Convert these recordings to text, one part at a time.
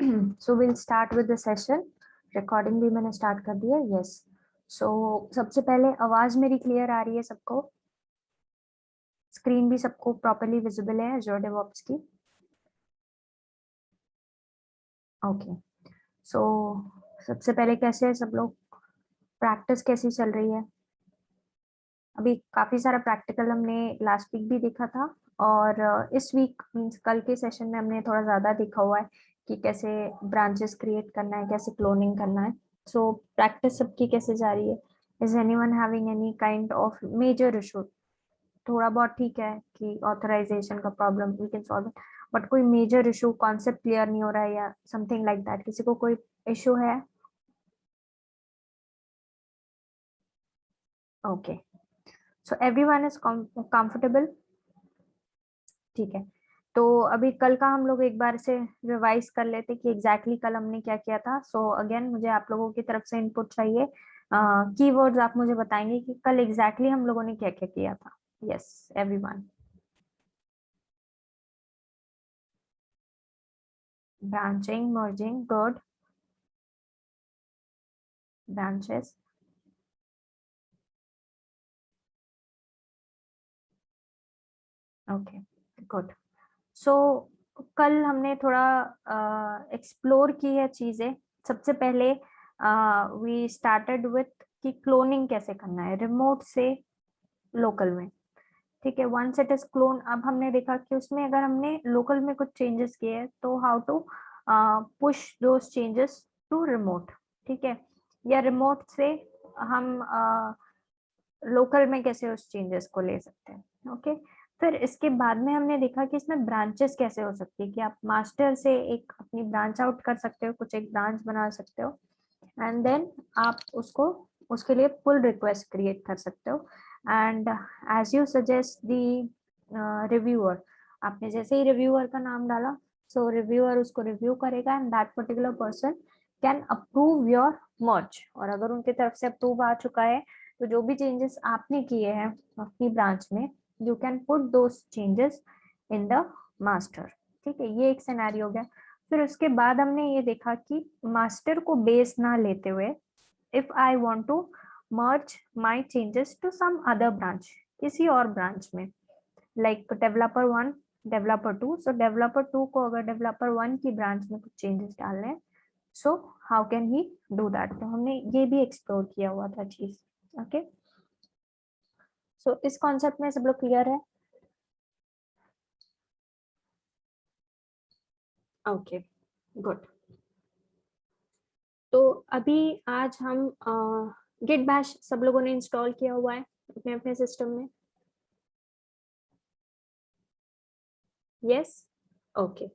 So we'll start with the session. Recording भी मैंने start कर दिया. Yes. So सबसे पहले आवाज मेरी clear आ रही है सबको? Screen भी सबको properly visible है Azure DevOps की? Okay. So सबसे पहले कैसे है सब लोग? Practice कैसी चल रही है? अभी काफी सारा प्रैक्टिकल हमने लास्ट वीक भी देखा था और इस वीक मींस कल के सेशन में हमने थोड़ा ज्यादा देखा हुआ है कि कैसे ब्रांचेस क्रिएट करना है, कैसे क्लोनिंग करना है. सो प्रैक्टिस सबकी कैसे जा रही है? Is anyone having any kind of major issue? थोड़ा बहुत ठीक है कि ऑथराइजेशन का problem we can solve it, but कोई मेजर इशू, कॉन्सेप्ट क्लियर नहीं हो रहा है या समथिंग लाइक दैट, किसी को कोई इशू है? Okay, so everyone is comfortable. ठीक है, तो अभी कल का हम लोग एक बार से रिवाइज कर लेते कि एग्जैक्टली कल हमने क्या किया था. सो अगेन मुझे आप लोगों की तरफ से इनपुट चाहिए. कीवर्ड्स आप मुझे बताएंगे कि कल एग्जैक्टली हम लोगों ने क्या क्या किया था. Yes everyone. Branching, merging, good. Branches, okay, good. So कल हमने थोड़ा एक्सप्लोर की है चीजें. सबसे पहले वी स्टार्टेड विथ कि क्लोनिंग कैसे करना है रिमोट से लोकल में. ठीक है, वंस इट इज क्लोन, अब हमने देखा कि उसमें अगर हमने लोकल में कुछ चेंजेस किए हैं तो how to push those changes to remote. ठीक है, या रिमोट से हम लोकल में कैसे उस चेंजेस को ले सकते हैं. ओके, फिर इसके बाद में हमने देखा कि इसमें ब्रांचेस कैसे हो सकती है कि आप मास्टर से एक अपनी ब्रांच आउट कर सकते हो, कुछ एक ब्रांच बना सकते हो एंड देन आप उसको उसके लिए पुल रिक्वेस्ट क्रिएट कर सकते हो. And as you suggest the reviewer, आपने जैसे ही रिव्यूअर का नाम डाला सो रिव्यूअर उसको रिव्यू करेगा and that particular person can approve your merge. और अगर उनकी तरफ से अप्रूव आ चुका है तो जो भी चेंजेस आपने किए हैं अपनी ब्रांच में you can put those changes in the master. ठीक है, ये एक सिनेरियो हो गया. फिर उसके बाद हमने ये देखा कि मास्टर को बेस ना लेते हुए if I want to merge my changes to some other branch, किसी और ब्रांच में, like developer one, developer two. So developer two को अगर डेवलपर वन की ब्रांच में कुछ चेंजेस डालने हैं so how can he do that. तो हमने ये भी एक्सप्लोर किया हुआ था चीज. ओके, सो इस कॉन्सेप्ट में सब लोग क्लियर है? Okay, good. तो अभी आज हम गिट बैश सब लोगों ने इंस्टॉल किया हुआ है अपने अपने सिस्टम में. Yes, okay,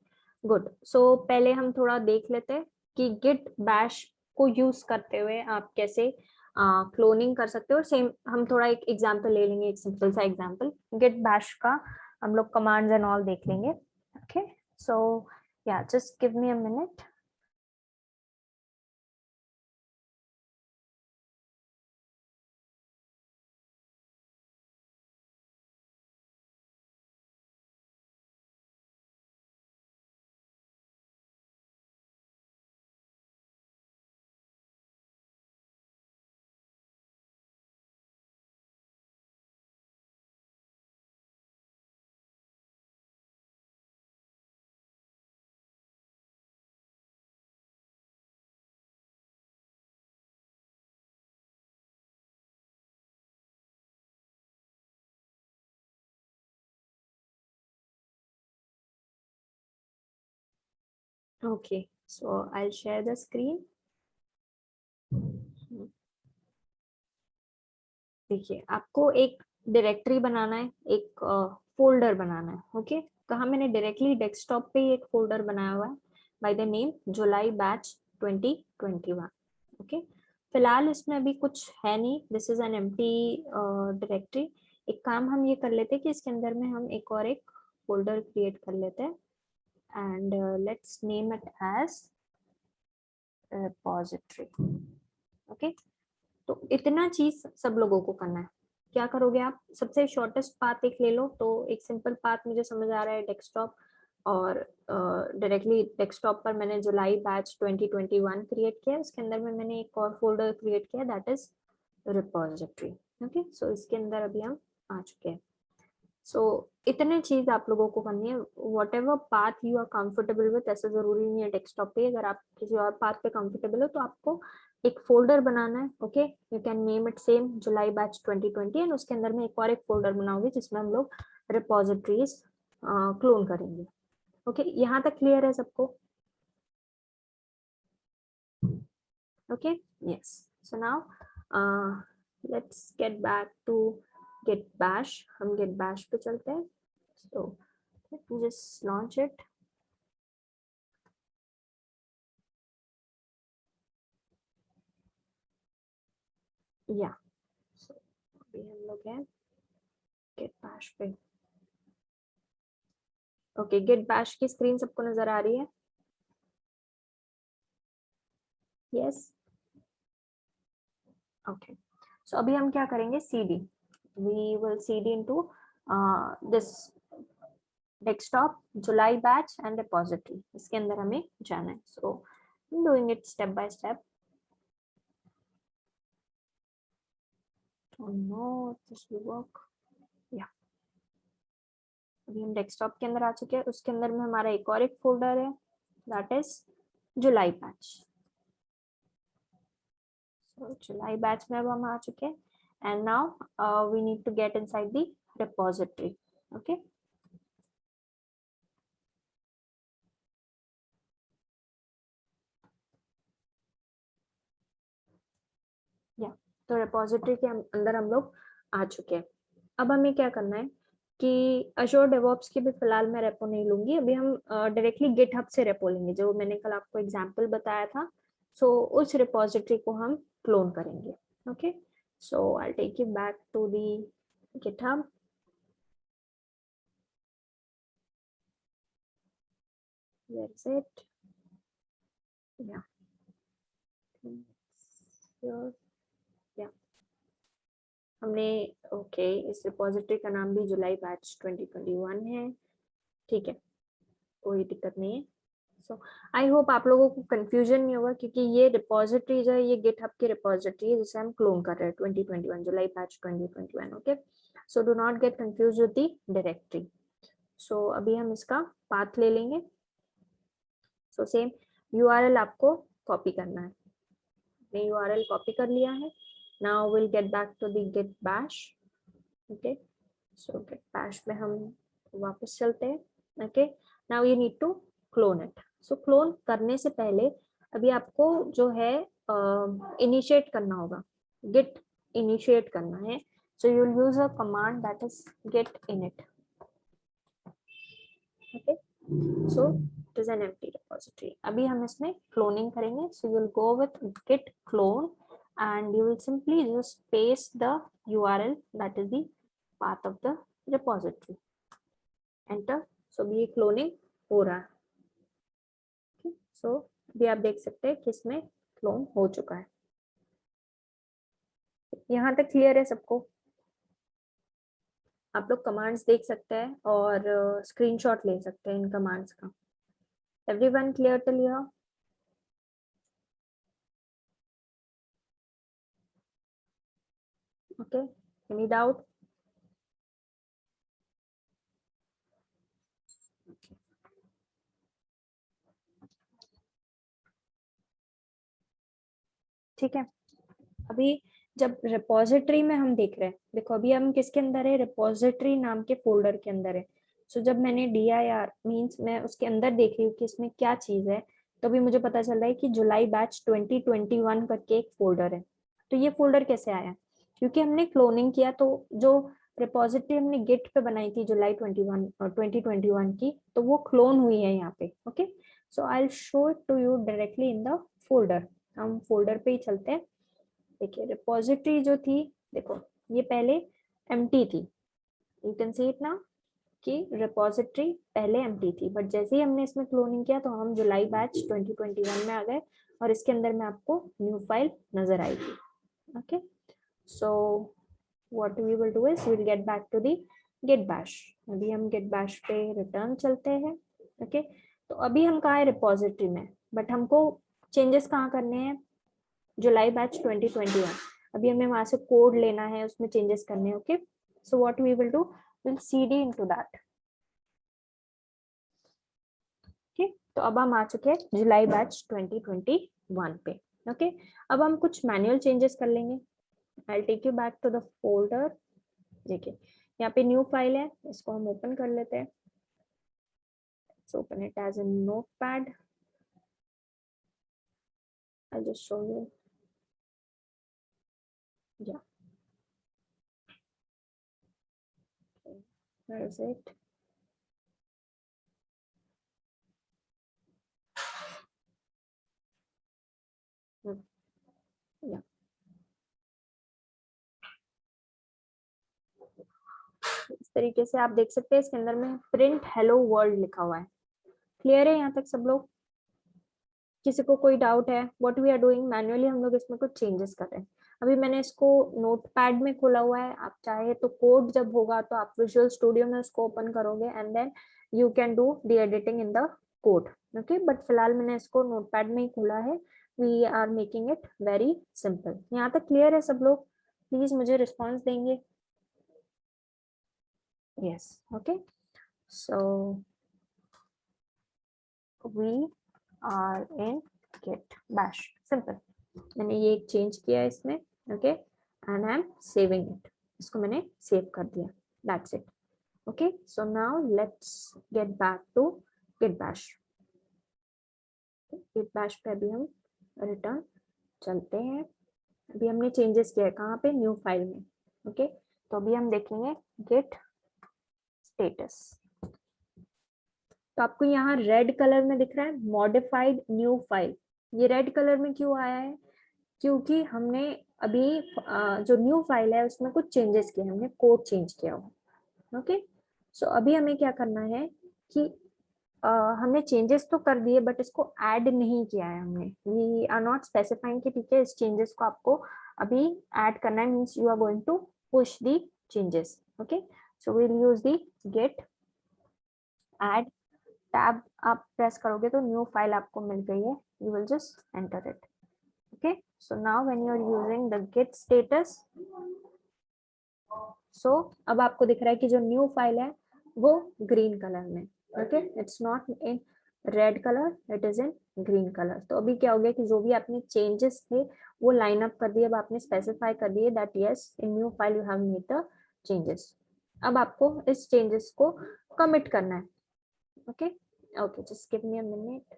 good. सो पहले हम थोड़ा देख लेते हैं कि गिट बैश को यूज करते हुए आप कैसे क्लोनिंग कर सकते हो. सेम हम थोड़ा एक एग्जांपल ले लेंगे, एक सिंपल सा एग्जांपल गिट बैश का. हम लोग कमांड्स एंड ऑल देख लेंगे. ओके, सो या just give me a minute. Okay, so I share the screen. देखिए, आपको एक डायरेक्टरी बनाना है, एक फोल्डर बनाना है. ओके, कहाँ मैंने डायरेक्टली डेस्कटॉप पे एक फोल्डर बनाया हुआ है by the name July batch 2021. Okay, फिलहाल इसमें अभी कुछ है नहीं, this is an empty directory. एक काम हम ये कर लेते हैं कि इसके अंदर में हम एक फोल्डर क्रिएट कर लेते हैं and let's name it as repository. Okay, तो इतना चीज सब लोगों को करना है. क्या करोगे आप? सबसे शॉर्टेस्ट पाथ एक ले लो. तो एक सिंपल पाथ मुझे समझ आ रहा है, डेस्कटॉप और डायरेक्टली डेस्कटॉप पर मैंने जुलाई बैच 2021 क्रिएट किया, उसके अंदर में मैंने एक और फोल्डर क्रिएट किया दैट इज रिपोजिटरी। ओके, सो इसके अंदर अभी हम आ चुके हैं। सो इतने चीज आप लोगों को करनी है, whatever path you are comfortable with. ऐसा जरूरी नहीं है डेस्कटॉप पे, अगर आप किसी और पाथ पे कंफर्टेबल हो तो आपको एक फोल्डर बनाना है। Okay, you can name it same July batch 2020 and उसके अंदर में एक और एक फोल्डर बनाओगे जिसमें हम लोग रिपोजिटरीज क्लोन करेंगे। ओके, यहाँ तक क्लियर है सबको? Okay, yes. So now let's get back to git bash. हम गेट बैश पे चलते हैं। सो let me just launch it. या so अभी हम लोग हैं गेट बैश पे। ओके, गेट बैश की स्क्रीन सबको नजर आ रही है? Yes, okay. सो अभी हम क्या करेंगे, cd, we will cd into this desktop July batch and repository, इसके अंदर हमें जाना है। So doing it step by step. Oh no, this will work. Yeah. अभी हम डेस्कटॉप के अंदर आ चुके हैं, उसके अंदर में हमारा एक और एक फोल्डर है that is July batch. So July batch में अब हम आ चुके हैं and now we need to get inside the repository. Okay, या तो repository के अंदर हम लोग आ चुके हैं। अब हमें क्या करना है कि Azure DevOps की भी फिलहाल मैं रेपो नहीं लूंगी, अभी हम डायरेक्टली GitHub से रेपो लेंगे जो मैंने कल आपको एग्जांपल बताया था। सो उस रिपोजिटरी को हम क्लोन करेंगे। Okay, so I take you back to the GitHub. Where is it? Yeah. Here. Yeah. हमने ओके इस रिपोजिटरी का नाम भी जुलाई बैच 2021 है। ठीक है, कोई दिक्कत नहीं है। सो आई होप आप लोगों को कंफ्यूजन नहीं होगा क्योंकि ये रिपोजिटरी जो है ये गिटहब की रिपोजिटरी है जिसे हम क्लोन कर रहे हैं 2021 जुलाई batch 2021। Okay, so do not get confuse with the directory. So अभी हम इसका पाथ ले लेंगे। सो सेम यूआरएल आपको कॉपी करना है। मैंने यूआरएल कॉपी कर लिया है। Now will get back to the git bash. Okay, so git bash में हम वापस चलते हैं। Okay, now you need to clone it. So clone करने से पहले अभी आपको जो है इनिशिएट करना होगा, गिट इनिशिएट करना है। So you will use a command that is git init. Okay, so it is an empty repository. अभी हम इसमें क्लोनिंग करेंगे। सो you will go with git clone and you will simply just paste the URL that is the path of the repository. Enter. So अभी cloning हो रहा है। सो अभी आप देख सकते हैं कि इसमें क्लोन हो चुका है। यहाँ तक क्लियर है सबको? आप लोग कमांड्स देख सकते हैं और स्क्रीनशॉट ले सकते हैं इन कमांड्स का। Everyone clear till here? Okay, any doubt? ठीक है, अभी जब रिपोजिटरी में हम देख रहे हैं, देखो अभी हम किसके अंदर है, रिपोजिटरी नाम के फोल्डर के अंदर है। सो जब मैंने dir मींस मैं उसके अंदर देख रही हूँ कि इसमें क्या चीज है, तो अभी मुझे पता चल रहा है कि जुलाई बैच 2021 करके एक फोल्डर है। तो ये फोल्डर कैसे आया? क्योंकि हमने क्लोनिंग किया, तो जो रिपोजिटरी हमने गिट पे बनाई थी जुलाई 2021 की, तो वो क्लोन हुई है यहाँ पे। Okay, so I will show it to you directly in the folder. हम फोल्डर पे ही चलते हैं। देखिए रिपोजिटरी जो थी, देखो ये पहले एम्प्टी थी। You can see it now कि रिपोजिटरी पहले एम्प्टी थी, बट जैसे ही हमने इसमें क्लोनिंग किया तो हम जुलाई बैच 2021 में आ गए और इसके अंदर में आपको न्यू फाइल नजर आएगी। Okay, so what we will do is we will get back to the git bash. अभी हम गेट बैश पे रिटर्न चलते हैं। ओके तो अभी हम कहाँ है, रिपोजिटरी में, बट हमको चेंजेस कहाँ करने हैं, जुलाई बैच 2021। अभी हमें वहां से कोड लेना है, उसमें चेंजेस करने हैं। Okay so what we will do, will cd into that. ठीक, तो अब हम आ चुके हैं जुलाई बैच 2021 पे। ओके अब हम कुछ मैनुअल चेंजेस कर लेंगे। I take you back to the folder. देखिए यहाँ पे न्यू फाइल है, इसको हम ओपन कर लेते हैं। Let's open it as a notepad. I'll just show you. Yeah. Okay. Where is it? Yeah. इस तरीके से आप देख सकते हैं, इसके अंदर में प्रिंट हेलो वर्ल्ड लिखा हुआ है। क्लियर है यहाँ तक सब लोग? किसी को कोई डाउट है? What we are doing, manually हम लोग इसमें कुछ चेंजेस कर रहे हैं। अभी मैंने इसको नोटपैड में खोला हुआ है, आप चाहे तो कोड जब होगा तो आप विजुअल स्टूडियो में उसको ओपन करोगे and then you can do the editing in the code. Okay but फिलहाल मैंने इसको नोटपैड में ही खोला है। We are making it very simple. यहाँ तक क्लियर है सब लोग? प्लीज मुझे रिस्पॉन्स देंगे। Yes okay so we are in git bash, simple. मैंने ये एक चेंज किया है इसमें। Okay and I am saving it, इसको मैंने सेव कर दिया। That's it. Okay so now let's get back to git bash. Git bash पे अभी हम रिटर्न चलते हैं। अभी हमने चेंजेस किया है कहाँ पे, न्यू फाइल में। ओके तो अभी हम देखेंगे गिट स्टेटस। तो आपको यहाँ रेड कलर में दिख रहा है मॉडिफाइड न्यू फाइल। ये रेड कलर में क्यों आया है, क्योंकि हमने अभी जो न्यू फाइल है उसमें कुछ चेंजेस किए, हमने कोड चेंज किया हुआ। ओके सो अभी हमें क्या करना है कि हमने चेंजेस तो कर दिए बट इसको ऐड नहीं किया है हमने। वी आर नॉट स्पेसिफाइंग कि ठीक है इस चेंजेस को आपको अभी ऐड करना है, means you are going to push the changes. Okay so we will use the git add tab. आप प्रेस करोगे तो न्यू फाइल आपको मिल गई है, you will just enter it. okay so now when you are using the git status, so अब आपको दिख रहा है कि जो न्यू फाइल है वो ग्रीन कलर में। Okay it's not in red colour, it is in green colour. तो अभी क्या हो गया कि जो भी आपने चेंजेस थे वो लाइन अप कर दिए। अब आपने स्पेसिफाई कर दिए that yes in new file you have made the changes. अब आपको इस चेंजेस को कमिट करना है। Okay okay just give me a minute.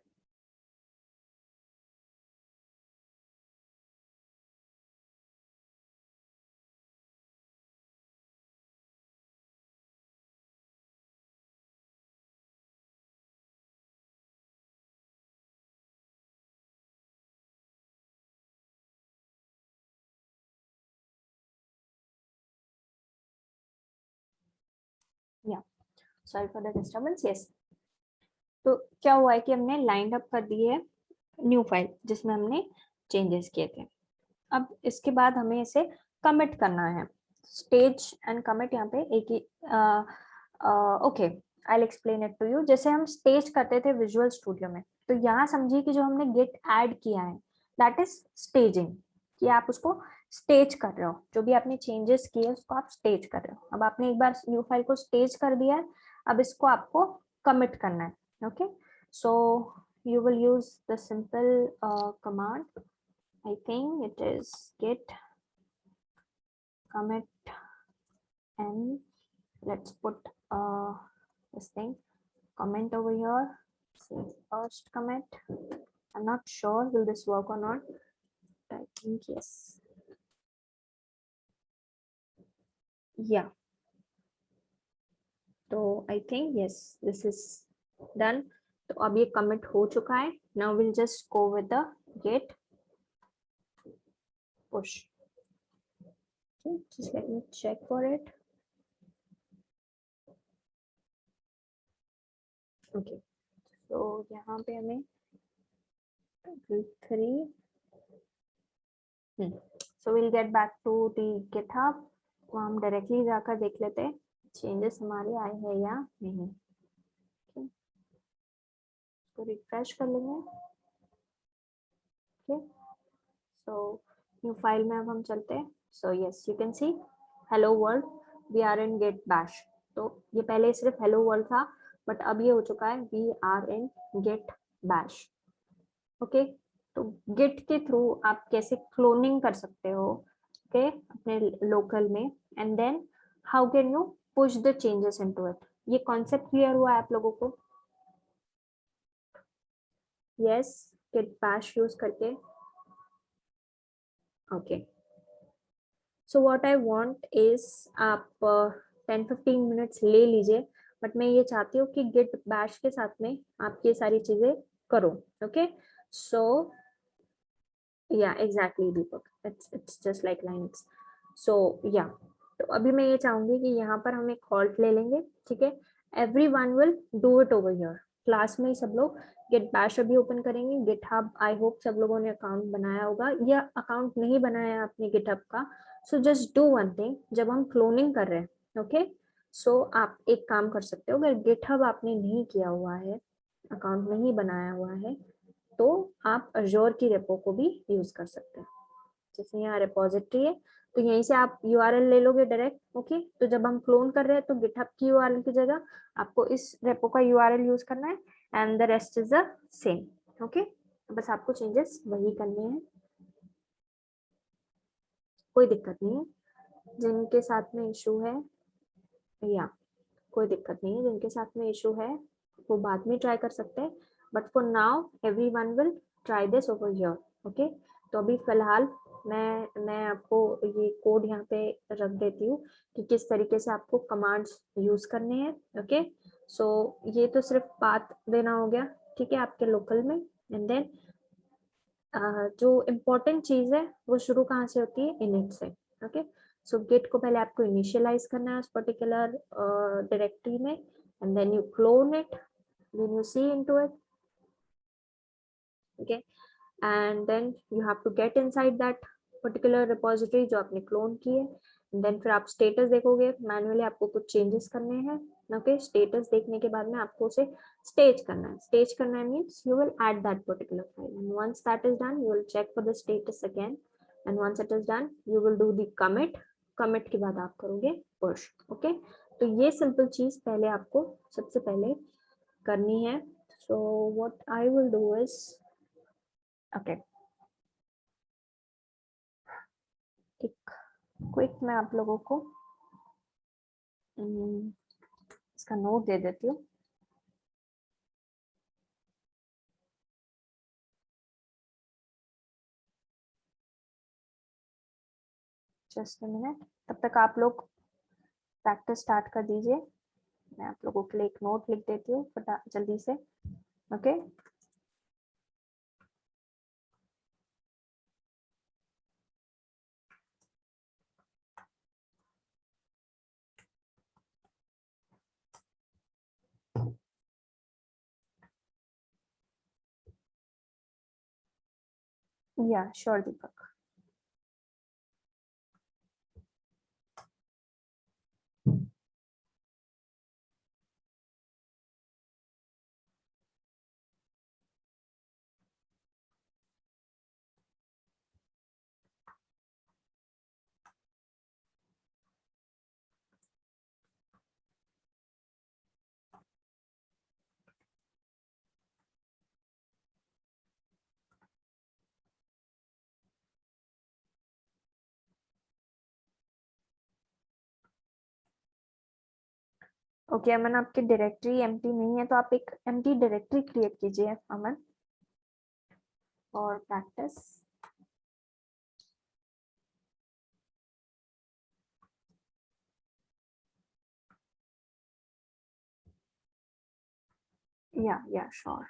Yeah sorry for the disturbance. Yes तो क्या हुआ है कि हमने लाइन अप कर दी है न्यू फाइल जिसमें हमने चेंजेस किए थे। अब इसके बाद हमें इसे कमिट करना है। स्टेज एंड कमिट यहाँ पे एक ही। Okay I will explain it to you. जैसे हम स्टेज करते थे विजुअल स्टूडियो में, तो यहाँ समझिए कि जो हमने गेट ऐड किया है दैट इज स्टेजिंग, कि आप उसको स्टेज कर रहे हो। जो भी आपने चेंजेस किए उसको आप स्टेज कर रहे हो। अब आपने एक बार न्यू फाइल को स्टेज कर दिया है, अब इसको आपको कमिट करना है। Okay so you will use the simple command. I think it is git commit and let's put this thing comment over here. Say first commit. I'm not sure will this work or not, but I think yes. Yeah. So I think yes, this is done. तो अब ये commit हो चुका है। Now we'll just go with the git push. Okay, just let me check for it. Okay, so यहाँ पे हमें 3 so we'll get back to the GitHub. तो हम डायरेक्टली जाकर देख लेते हैं चेंजेस हमारे आए हैं या नहीं। इसको रिफ्रेश कर लेंगे। ओके, सो न्यू फाइल में अब हम चलते हैं। So yes, you can see hello world, we are in git bash. तो ये पहले सिर्फ हेलो वर्ल्ड था, बट अब ये हो चुका है we are in git bash. Okay, तो गिट के थ्रू आप कैसे क्लोनिंग कर सकते हो, ओके, अपने लोकल में, and then how can you push the changes into it. ये कॉन्सेप्ट क्लियर हुआ है आप लोगों को? यस, गिट बैश यूज करके। Okay, so what I want is आप 10-15 मिनट्स ले लीजिए, बट मैं ये चाहती हूँ कि गिट बैश के साथ में आप ये सारी चीजें करो। Okay, so yeah exactly Deepak, it's just like lines. So yeah, तो अभी मैं ये चाहूंगी कि यहाँ पर हम एक हॉल्ट ले लेंगे, ठीक है। Everyone will do it over here, class में ही सब लोग गेट बैश अभी ओपन करेंगे। गिटहब, आई होप सब लोगों ने अकाउंट बनाया होगा, या अकाउंट नहीं बनाया आपने गिटहब का, so just do one thing. जब हम क्लोनिंग कर रहे हैं, ओके, सो आप एक काम कर सकते हो, अगर गिटहब आपने नहीं किया हुआ है, अकाउंट नहीं बनाया हुआ है, तो आप अजोर की रेपो को भी यूज कर सकते हैं। जैसे यहाँ रिपोजिटरी है, तो यहीं से आप यूआरएल ले लोगे डायरेक्ट। ओके, तो जब हम क्लोन कर रहे हैं तो गिटहब की यूआरएल की जगह आपको इस रेपो का यूआरएल यूज करना है, and the rest is the same. Okay, बस आपको चेंजेस वही करने हैं, कोई दिक्कत नहीं है। जिनके साथ में इशू है, या कोई दिक्कत नहीं है, जिनके साथ में इशू है वो बाद में ट्राई कर सकते हैं, but for now everyone will try this over here. Okay, तो अभी फिलहाल मैं आपको ये कोड यहाँ पे रख देती हूँ कि किस तरीके से आपको कमांड्स यूज करने हैं। ओके, सो ये तो सिर्फ पाथ देना हो गया, ठीक है, आपके लोकल में। एंड देन जो इम्पोर्टेंट चीज है वो शुरू कहाँ से होती है? इनिट से। ओके, सो गेट को पहले आपको इनिशियलाइज करना है उस पर्टिकुलर डायरेक्टरी में, and then you clone it, then you see into it. Okay, and then you have to get inside that particular repository जो आपने क्लोन की है। देन फिर आप स्टेटस देखोगे, मैनुअली आपको कुछ चेंजेस करने हैं। ओके, स्टेटस देखने के बाद में आपको उसे स्टेज करना है। स्टेज करना है means you will add that particular file, and once that is done you will check for the status again, and once it is done you will do the commit. Commit के बाद आप करोगे push. Okay, तो ये simple चीज पहले आपको सबसे पहले करनी है। सो what I will do is, okay, एक क्विक मैं आप लोगों को इसका नोट दे देती हूँ। जस्ट अ मिनट, तब तक आप लोग प्रैक्टिस स्टार्ट कर दीजिए। मैं आप लोगों के लिए एक नोट लिख देती हूँ फटा जल्दी से। ओके, या श्योर दीपक। ओके अमन, आपकी डायरेक्टरी एम्प्टी नहीं है तो आप एक एम्प्टी डायरेक्टरी क्रिएट कीजिए अमन, और प्रैक्टिस। या श्योर।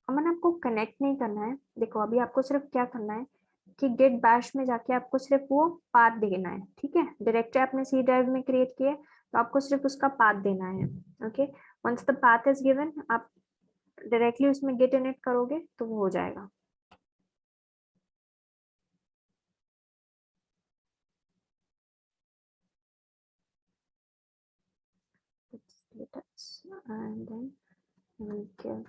अमन, आपको कनेक्ट नहीं करना है। देखो अभी आपको सिर्फ क्या करना है कि गेट बैश में जाके आपको सिर्फ वो पाथ देना है, ठीक है। डायरेक्टरी आपने सी ड्राइव में क्रिएट किया है तो आपको सिर्फ उसका पाथ देना है। Okay, once the path is given, आप डायरेक्टली उसमें गेट इनिट करोगे तो वो हो जाएगा। Status and then we'll give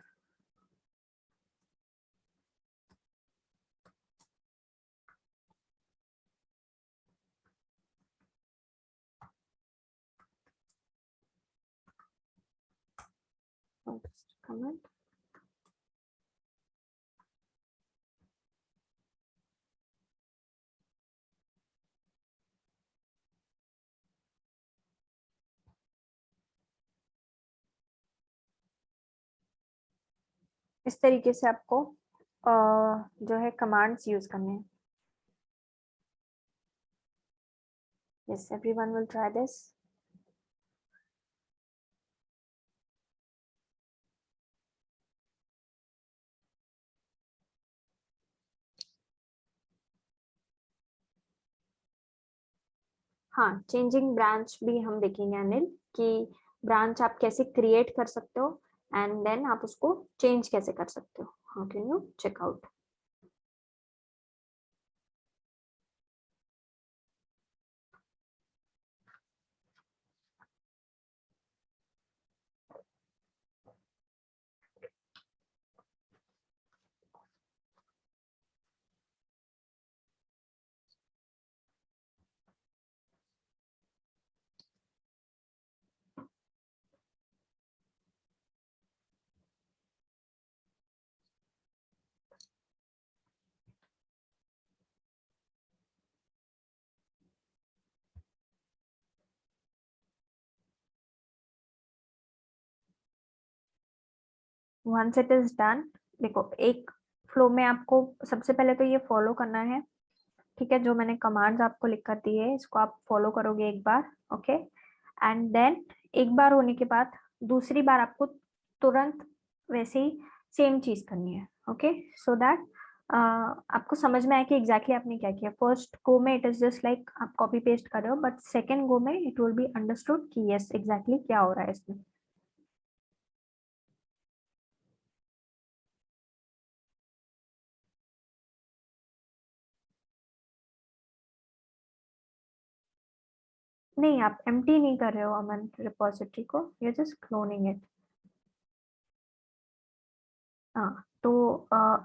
first comment. इस तरीके से आपको जो है कमांड्स यूज करने हैं। Yes, everyone will try this. हाँ, चेंजिंग ब्रांच भी हम देखेंगे अनिल, कि ब्रांच आप कैसे क्रिएट कर सकते हो एंड देन आप उसको चेंज कैसे कर सकते हो। How can you check out. Once it is done, देखो एक फ्लो में आपको सबसे पहले तो ये फॉलो करना है, ठीक है। जो मैंने कमांड्स आपको लिख कर दी है इसको आप फॉलो करोगे एक बार, ओके। एंड देन एक बार होने के बाद दूसरी बार आपको तुरंत वैसे ही सेम चीज करनी है, ओके। सो दैट आपको समझ में आए कि एग्जैक्टली आपने क्या किया। फर्स्ट गो में इट इज जस्ट लाइक आप कॉपी पेस्ट कर रहे हो, बट सेकेंड गो में इट विल बी अंडरस्टूड कि यस एग्जैक्टली क्या हो रहा है इसमें। नहीं, आप एम्प्टी नहीं कर रहे हो अमन रिपोजिटरी को, यू जस्ट क्लोनिंग इट। हाँ, तो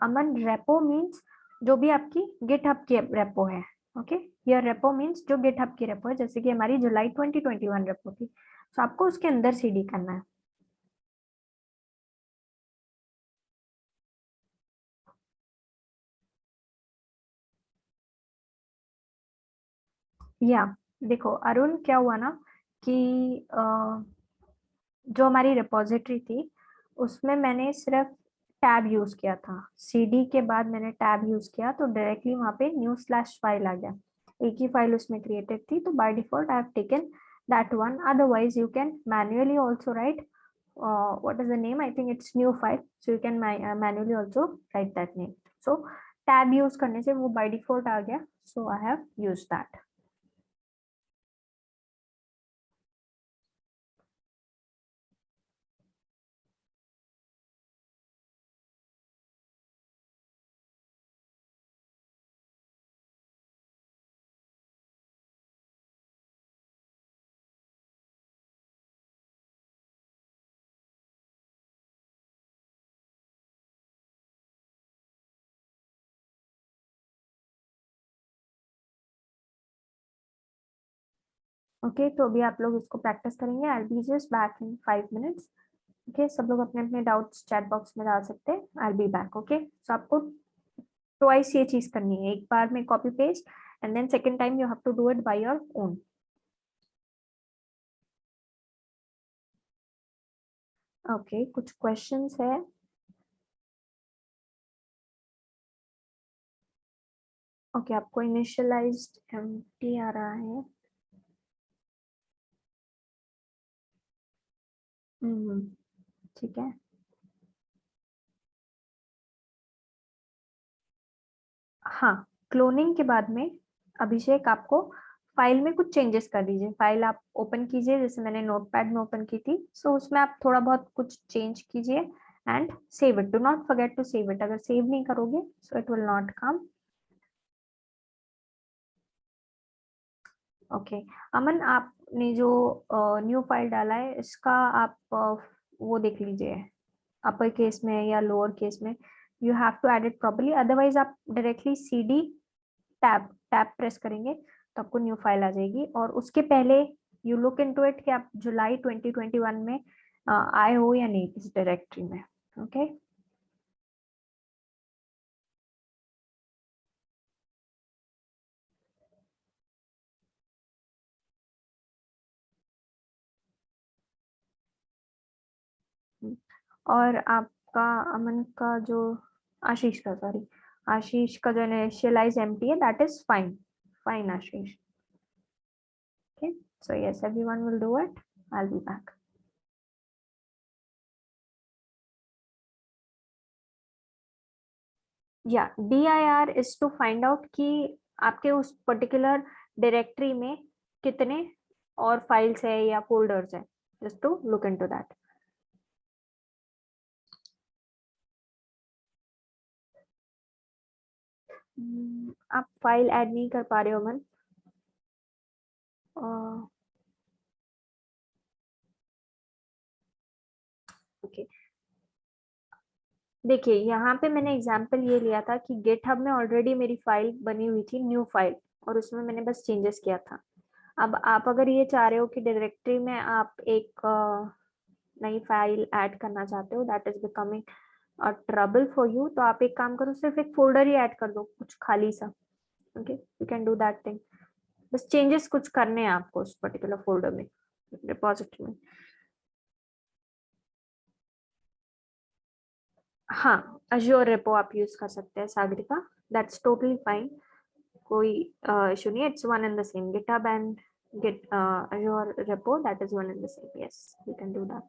अमन रेपो मीन्स जो भी आपकी गिटहब की रेपो है, ओके। ये रेपो मीन्स जो गिटहब की रेपो है, जैसे कि हमारी जुलाई 2021 रेपो थी, तो आपको उसके अंदर सीडी करना है। या देखो अरुण, क्या हुआ ना कि जो हमारी रिपोजिटरी थी उसमें मैंने सिर्फ टैब यूज किया था, सीडी के बाद मैंने टैब यूज किया तो डायरेक्टली वहां पे न्यू स्लैश फाइल आ गया। एक ही फाइल उसमें क्रिएटेड थी, तो by default I have taken that one. Otherwise you can manually also write what is the name, I think it's new file, so you can manually also write that name. So tab use करने से वो by default आ गया, so I have used that. Okay, तो अभी आप लोग इसको practice करेंगे। I'll be just back in 5 minutes. Okay, सब लोग अपने अपने डाउट्स चैट बॉक्स में डाल सकते हैं। I'll be back. Okay, so आपको ट्वाइस ये चीज करनी है, एक बार में copy paste and then second time you have to do it by your own. Okay, कुछ क्वेश्चंस है? ओके, आपको इनिशियलाइज्ड एम्प्टी आ रहा है। ठीक है। हाँ, क्लोनिंग के बाद में अभिषेक आपको फाइल में कुछ चेंजेस कर दीजिए। फाइल आप ओपन कीजिए, जैसे मैंने नोटपैड में ओपन की थी, सो उसमें आप थोड़ा बहुत कुछ चेंज कीजिए and save it. Do not forget to save it. अगर save नहीं करोगे so it will not come. Okay Aman, आपने जो न्यू फाइल डाला है इसका आप वो देख लीजिए, अपर केस में या लोअर केस में. You have to add it properly, otherwise आप directly CD tab tab press करेंगे तो आपको न्यू फाइल आ जाएगी. और उसके पहले यू लुक इनटू इट कि आप जुलाई 2021 में आए हो या नहीं इस डायरेक्टरी में. ओके और आपका अमन का जो आशीष का, सॉरी, आशीष का जो इनिशियलाइज एम्प्टी है that is fine. Fine Ashish. Okay so yes everyone will do it. I will be back. Yeah DIR is to find out कि आपके उस पर्टिकुलर डायरेक्टरी में कितने और फाइल्स है या फोल्डर्स है. Just to look into that. आप फाइल ऐड नहीं कर पा रहे हो मन. ओके देखिए यहाँ पे मैंने एग्जांपल ये लिया था कि गिटहब में ऑलरेडी मेरी फाइल बनी हुई थी न्यू फाइल, और उसमें मैंने बस चेंजेस किया था. अब आप अगर ये चाह रहे हो कि डायरेक्टरी में आप एक नई फाइल ऐड करना चाहते हो, that is becoming a trouble for you, तो आप एक काम करो, सिर्फ एक फोल्डर ही ऐड कर दो कुछ खाली सा. Okay you can do that thing. बस चेंजेस कुछ करने हैं आपको उस पर्टिकुलर फोल्डर में, रिपोजिटरी में. हाँ अज्योर रेपो आप यूज कर सकते हैं सागरिका. That's totally fine. कोई इशू नहीं. It's one and the same. GitHub and git Azure repo, that is one and the same. Yes, you can do that.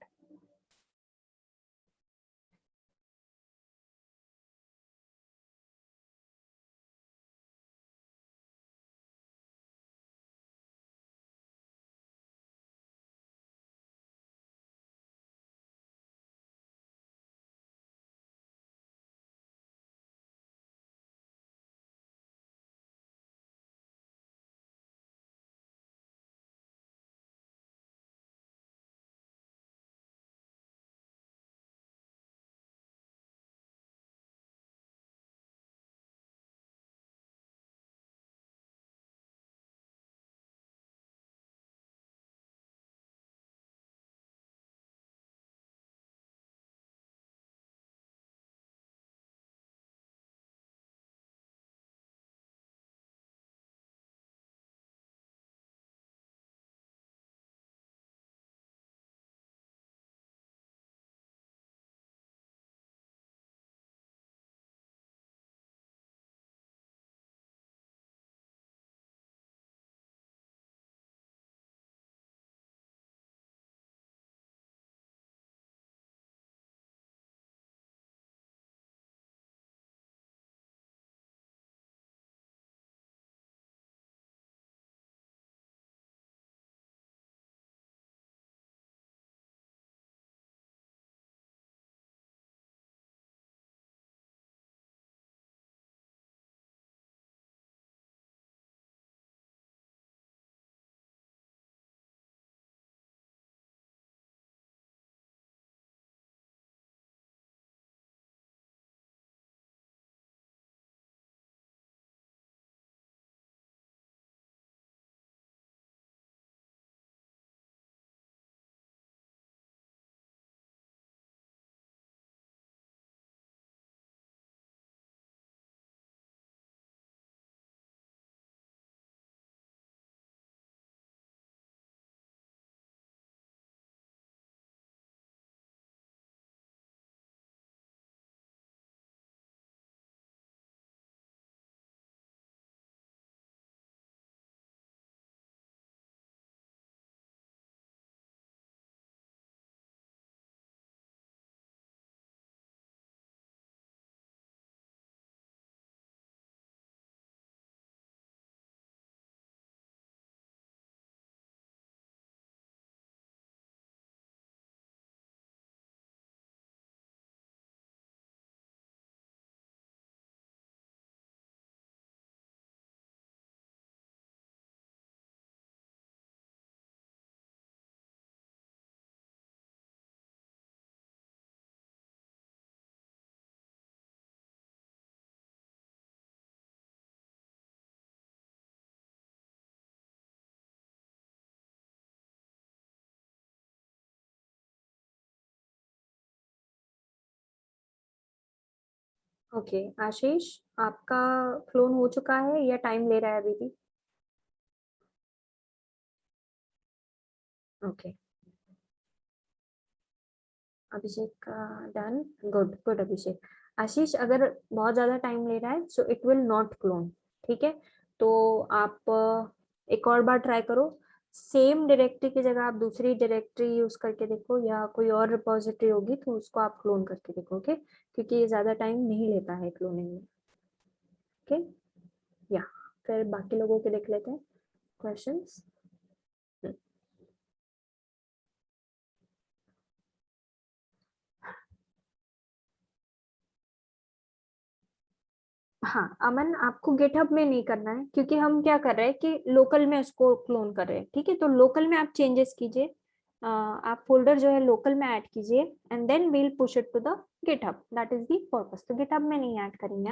Okay Ashish, आपका क्लोन हो चुका है या टाइम ले रहा है अभी भी? ओके अभिषेक का डन। गुड गुड अभिषेक। आशीष अगर बहुत ज्यादा टाइम ले रहा है so it will not clone. ठीक है, तो आप एक और बार ट्राई करो। सेम डायरेक्टरी की जगह आप दूसरी डायरेक्टरी यूज करके देखो या कोई और रिपोजिटरी होगी तो उसको आप क्लोन करके देखो। ओके, क्योंकि ये ज्यादा टाइम नहीं लेता है क्लोनिंग में। ओके या फिर बाकी लोगों के देख लेते हैं क्वेश्चंस। हाँ अमन, आपको गिटहब में नहीं करना है क्योंकि हम क्या कर रहे हैं कि लोकल में उसको क्लोन कर रहे हैं। ठीक है, तो लोकल में आप चेंजेस कीजिए। आप फोल्डर जो है लोकल में ऐड कीजिए and then we'll push it to the GitHub. That is the purpose. तो गिटहब में नहीं ऐड करेंगे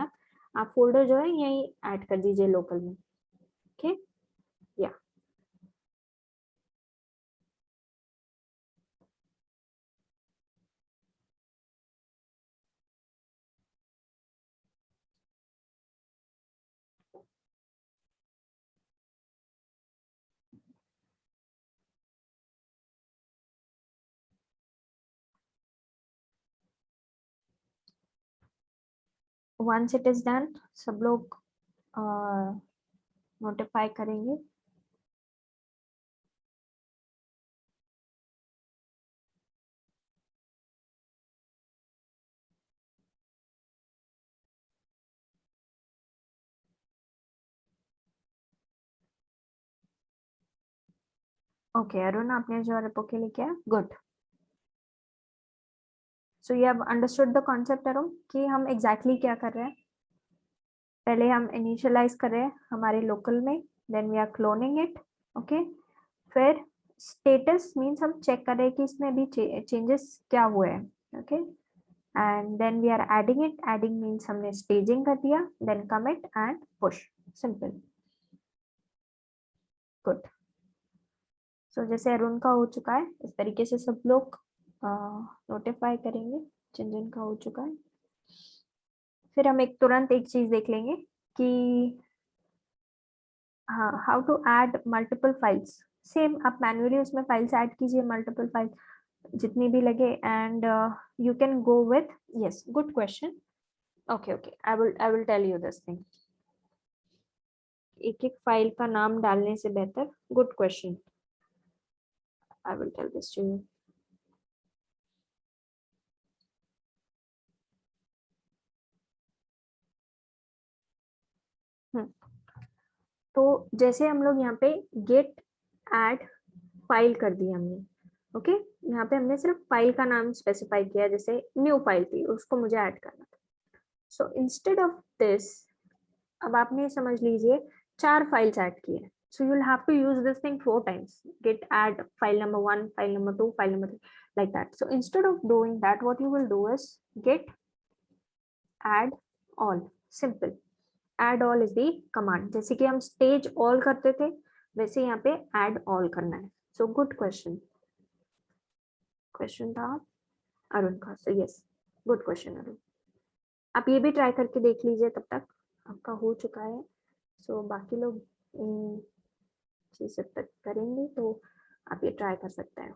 आप फोल्डर जो है यही ऐड कर दीजिए लोकल में। ओके या वंस इट इज डन सब लोग नोटिफाई करेंगे। ओके अरुण, आपने जो रिपो के लिए किया good. So you have understood the concept Arun कि हम एग्जैक्टली क्या कर रहे हैं। पहले हम इनिशियलाइज कर रहे हैं हमारे लोकल में, then we are cloning it. Okay, फिर स्टेटस मींस हम चेक कर रहे हैं कि इसमें अभी चेंजेस क्या हुए हैं। Okay and then we are adding it. Adding means हमने स्टेजिंग कर दिया, then commit and push. Simple. Good. So जैसे अरुण का हो चुका है इस तरीके से सब लोग नोटिफाई करेंगे जिन जिन का हो चुका है। फिर हम एक तुरंत एक चीज देख लेंगे कि हाँ, how to add multiple files. Same आप मैन्युअली उसमें फाइल्स ऐड कीजिए, मल्टीपल फाइल जितनी भी लगे and you can go with yes. Good question. Okay okay, I will tell you this thing. एक एक फाइल का नाम डालने से बेहतर। Good question, I will tell this to you. तो जैसे हम लोग यहाँ पे गेट ऐड फाइल कर दी हमने। ओके यहाँ पे हमने सिर्फ फाइल का नाम स्पेसिफाई किया, जैसे न्यू फाइल थी उसको मुझे ऐड करना था। सो इंस्टेड ऑफ दिस अब आपने समझ लीजिए 4 फाइल्स ऐड की है। So you will have to use this thing 4 times। Git add file number 1, file number 2, file number 3, like that. So instead of doing that, what you will do is get add all. Simple. add all is the command। जैसे कि हम stage all करते थे वैसे यहाँ पे add all करना है। So good question। क्वेश्चन था अरुण का। So yes, good question Arun. आप ये भी ट्राई करके देख लीजिए तब तक आपका हो चुका है। सो बाकी लोग चीज तक करेंगे तो आप ये ट्राई कर सकते हैं।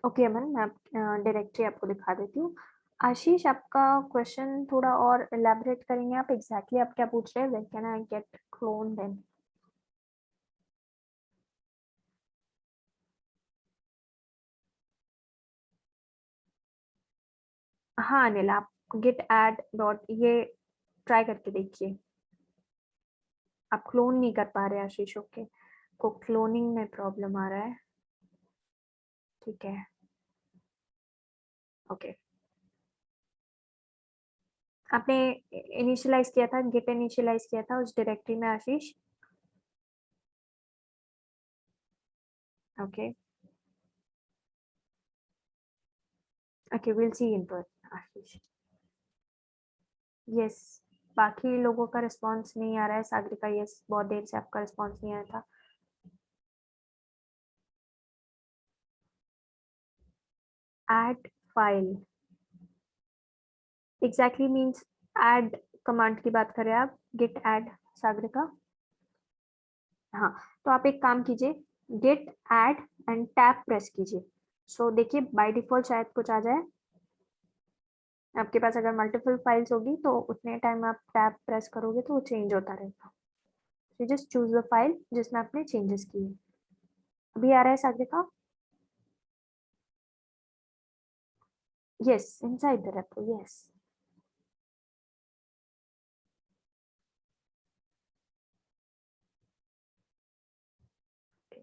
ओके अमन, मैं डायरेक्टरी आपको दिखा देती हूँ। आशीष, आपका क्वेश्चन थोड़ा और एलैबोरेट करेंगे आप? एग्जैक्टली आप क्या पूछ रहे हैं? When can I get clone then? हाँ अनिल, आप गिट एड डॉट ये ट्राई करके देखिए। आप क्लोन नहीं कर पा रहे आशीष। ओके, को क्लोनिंग में प्रॉब्लम आ रहा है। ठीक है ओके। आपने इनिशियलाइज किया था, गिट इनिशियलाइज किया था उस डायरेक्टरी में Ashish? Okay okay, will see input Ashish. Yes, बाकी लोगों का रिस्पॉन्स नहीं आ रहा है। सागरिका, यस, बहुत देर से आपका रिस्पॉन्स नहीं आया था। Add file exactly means add command की बात करें आप, गिट ऐड सागरिका। हाँ, तो आप एक काम कीजिए, git add and tab press कीजिए। सो देखिए बाय डिफॉल्ट शायद कुछ आ जाए। आपके पास अगर मल्टीपल फाइल्स होगी तो उतने टाइम आप टैब प्रेस करोगे तो वो चेंज होता रहेगा। So just choose the file जिसमें आपने चेंजेस किए। अभी आ रहा है Sagarika? Yes, inside the repo, yes.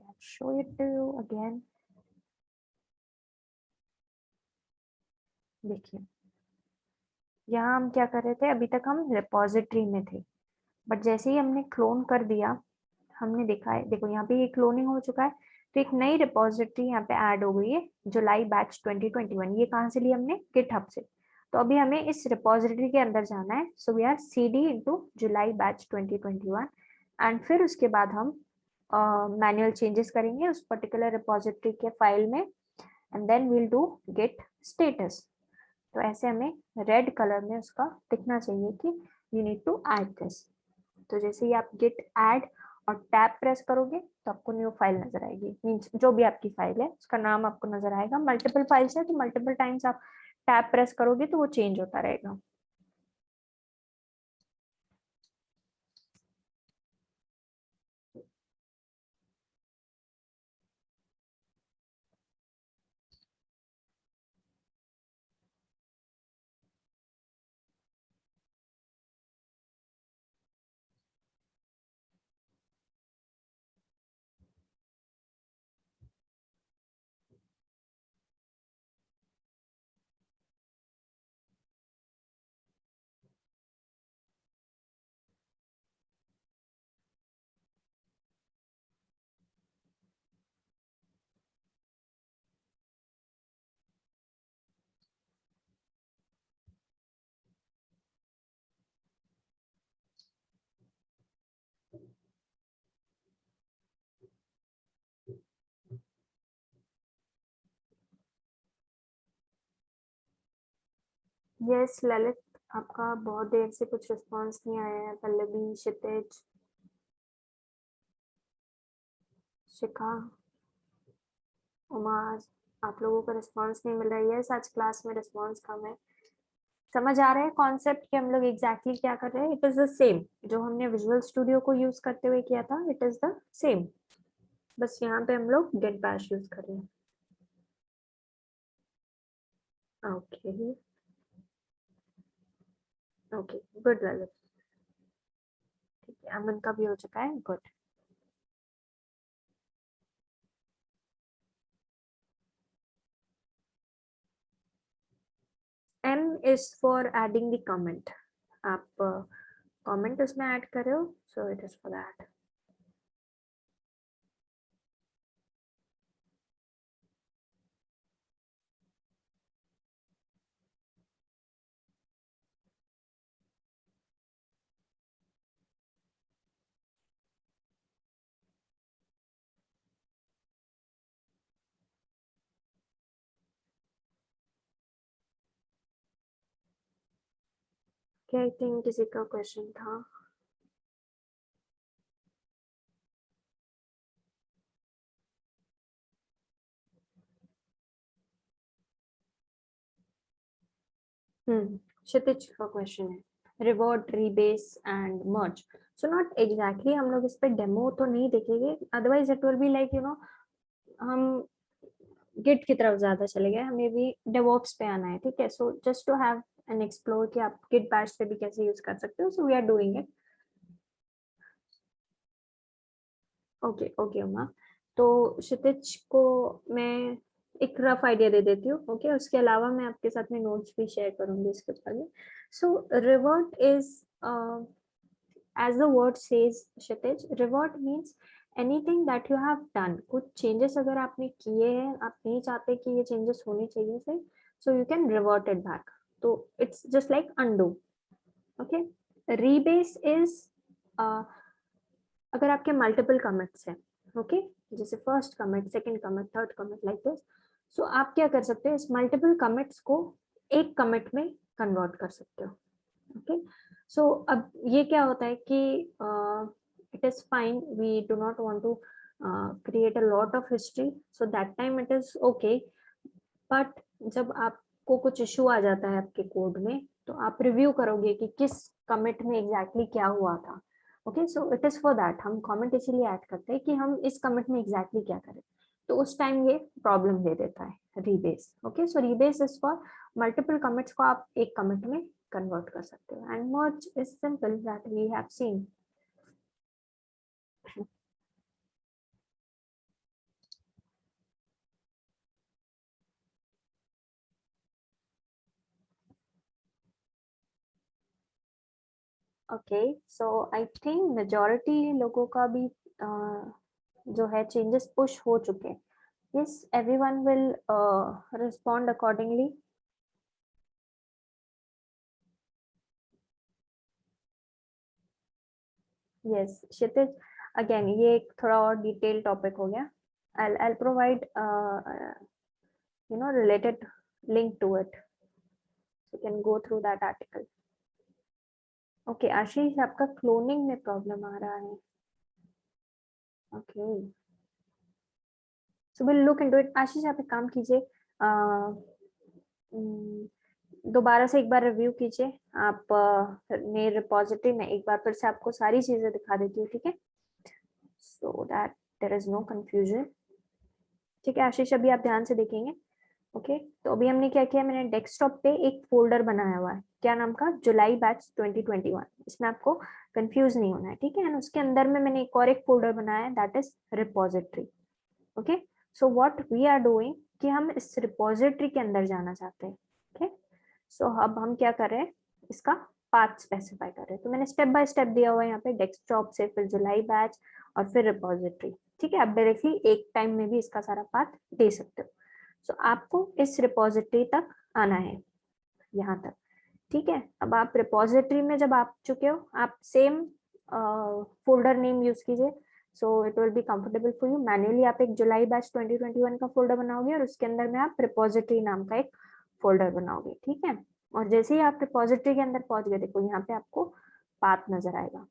I'll show it to you again. देखिए, यहाँ हम क्या कर रहे थे, अभी तक हम रिपोजिटरी में थे, बट जैसे ही हमने क्लोन कर दिया, हमने देखा है, देखो यहाँ पे ये क्लोनिंग हो चुका है, तो एक नई रिपोजिटरी यहाँ पे ऐड हो गई है, जुलाई बैच 2021। ये कहाँ से लिया हमने? गिटहब से। तो अभी हमें इस रिपोजिटरी के अंदर जाना है। So we are cd into July batch 2021 and फिर उसके बाद हम मैनुअल चेंजेस करेंगे उस पर्टिकुलर रिपोजिटरी के फाइल में, and then we'll do git status. तो ऐसे हमें रेड कलर में उसका दिखना चाहिए कि you need to add this. तो जैसे ही आप गिट ऐड और टैब प्रेस करोगे तो आपको न्यू फाइल नजर आएगी, मीन्स जो भी आपकी फाइल है उसका नाम आपको नजर आएगा। मल्टीपल फाइल्स है तो मल्टीपल टाइम्स आप टैब प्रेस करोगे तो वो चेंज होता रहेगा। यस ललित, आपका बहुत देर से कुछ रिस्पॉन्स नहीं आया है। पल्लवी, क्षितिज, शिखा, उमा, आप लोगों का रिस्पॉन्स नहीं मिल रहा है। यस, आज क्लास में रिस्पॉन्स कम है। समझ आ रहा है कॉन्सेप्ट कि हम लोग एग्जैक्टली क्या कर रहे हैं? इट इज द सेम जो हमने विजुअल स्टूडियो को यूज करते हुए किया था, इट इज द सेम, बस यहाँ पे हम लोग गेट बैश यूज कर रहे हैं। Okay, okay, good Lalit. ठीक है, अमन का भी हो चुका है, good. M is for adding the comment. आप कमेंट उसमें ऐड कर रहे हो, so it is for that. क्या आई थिंक किसी का क्वेश्चन था? क्षितिज का क्वेश्चन है, reward, rebase and merge. So not exactly हम लोग इस पे डेमो तो नहीं देखेंगे, otherwise it will be like you know हम गिट की तरफ ज्यादा चले गए, हमें भी डेवऑप्स पे आना है। ठीक है, so just to have an explore कि आप गिट बैश पे भी कैसे यूज कर सकते हो, so we are doing it. Okay, okay Uma, तो क्षितिज को मैं एक रफ आइडिया दे देती हूँ। ओके, उसके अलावा मैं आपके साथ में नोट्स भी शेयर करूंगी इसके ऊपर में। So revert is, as the word says, Kshitij, revert means anything that you have done. कुछ चेंजेस अगर आपने किए हैं, आप नहीं चाहते कि ये चेंजेस होने चाहिए थे, so you can revert it back. तो it's just like undo. Okay, rebase is अगर आपके मल्टीपल कमिट्स हैं, ओके, जैसे first commit, second commit, third commit, like this, so आप क्या कर सकते हो, इस मल्टीपल कमिट्स को एक कमिट में कन्वर्ट कर सकते हो। ओके, सो अब ये क्या होता है कि it is fine, we do not want to create a lot of history, so that time it is okay, but जब आपको कुछ इशू आ जाता है आपके कोड में, तो आप रिव्यू करोगे कि किस कमिट में एग्जैक्टली क्या हुआ था। Okay, so it is for that हम कमेंट इसीलिए ऐड करते हैं कि हम इस कमिट में एग्जैक्टली क्या करें, तो उस टाइम ये प्रॉब्लम दे देता है rebase. Okay, so rebase is for multiple commits को आप एक कमिट में कन्वर्ट कर सकते हो, and merge is simple that we have seen. Okay, so I think majority लोगों का भी जो है चेंजेस पुश हो चुके हैं। Yes, everyone will respond accordingly. Yes, Kshitij, again ये एक थोड़ा और डिटेल टॉपिक हो गया। I'll provide related link to it. You can go through that article. Okay, आशीष आपका क्लोनिंग में प्रॉब्लम आ रहा है। Okay, so we'll look into it. आशीष आप एक काम कीजिए, दोबारा से एक बार रिव्यू कीजिए आप मेरे रिपोजिटरी में, एक बार फिर से आपको सारी चीजें दिखा देती हूँ, ठीक है, so that there is no confusion. ठीक है आशीष, अभी आप ध्यान से देखेंगे। ओके, तो अभी हमने क्या किया, मैंने डेस्कटॉप पे एक फोल्डर बनाया हुआ है, क्या नाम का, जुलाई बैच 2021। इसमें आपको कंफ्यूज नहीं होना है, ठीक है, एंड उसके अंदर में मैंने एक और एक फोल्डर बनाया है, that is repository. Okay, so what we are doing कि हम इस रिपोजिटरी के अंदर जाना चाहते हैं। ओके, सो अब हम क्या कर रहे हैं, इसका पाथ स्पेसिफाई कर रहे हैं, तो मैंने स्टेप बाय स्टेप दिया हुआ है यहाँ पे, डेस्कटॉप से फिर जुलाई बैच और फिर रिपोजिटरी। ठीक है, आप डायरेक्टली एक टाइम में भी इसका सारा पाथ दे सकते हो। सो आपको इस रिपोजिटरी तक आना है, यहाँ तक। ठीक है, अब आप रिपोजिटरी में जब आप चुके हो, आप सेम फोल्डर नेम यूज कीजिए, so it will be comfortable for you. Manually आप एक जुलाई बैच 2021 का फोल्डर बनाओगे और उसके अंदर में आप रिपोजिटरी नाम का एक फोल्डर बनाओगे। ठीक है, और जैसे ही आप रिपोजिटरी के अंदर पहुंच गए, देखो यहाँ पे आपको पाथ नजर आएगा।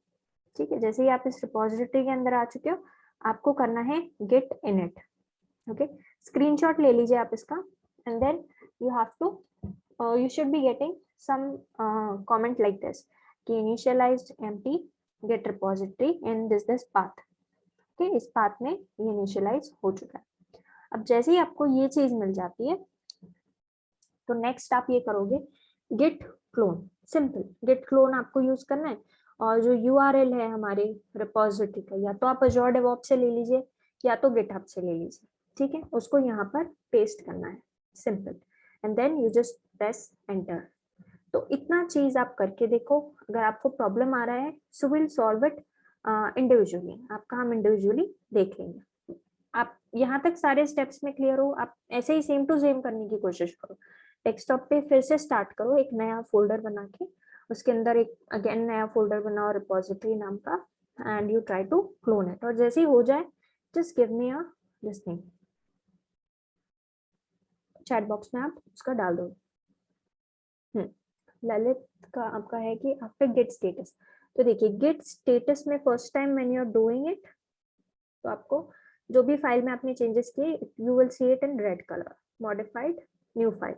ठीक है, जैसे ही आप इस रिपोजिटरी के अंदर आ चुके हो, आपको करना है गेट इनिट। ओके, स्क्रीनशॉट ले लीजिए आप इसका, and then you have to you should be getting some comment like this कि initialized empty get repository in this path। okay, इस path में ये initialize हो चुका है। अब जैसे ही आपको ये चीज मिल जाती है, तो नेक्स्ट आप ये करोगे git clone। Simple git clone आपको यूज करना है, और जो URL है हमारे रिपोजिटरी का, या तो आप Azure DevOps से ले लीजिए या तो GitHub से ले लीजिए। ठीक है, उसको यहाँ पर पेस्ट करना है, simple, and then you just press enter. तो इतना चीज आप करके देखो, अगर आपको प्रॉब्लम आ रहा है, so will solve it individually, आपका हम इंडिविजुअली देख लेंगे। आप यहाँ तक सारे स्टेप्स में क्लियर हो, आप ऐसे ही सेम टू सेम करने की कोशिश करो। डेस्कटॉप पे फिर से स्टार्ट करो, एक नया फोल्डर बना के, उसके अंदर एक अगेन नया फोल्डर बनाओ रिपोजिटरी नाम का, and you try to clone it, और जैसे ही हो जाए just give me a this thing, chat box में आप उसका डाल दो। ललित का आपका है कि आफ्टर गेट स्टेटस, तो देखिए गेट स्टेटस में first time when you are doing it, तो आपको जो भी फाइल में आपने चेंजेस किए, you will see it in red colour, modified new file.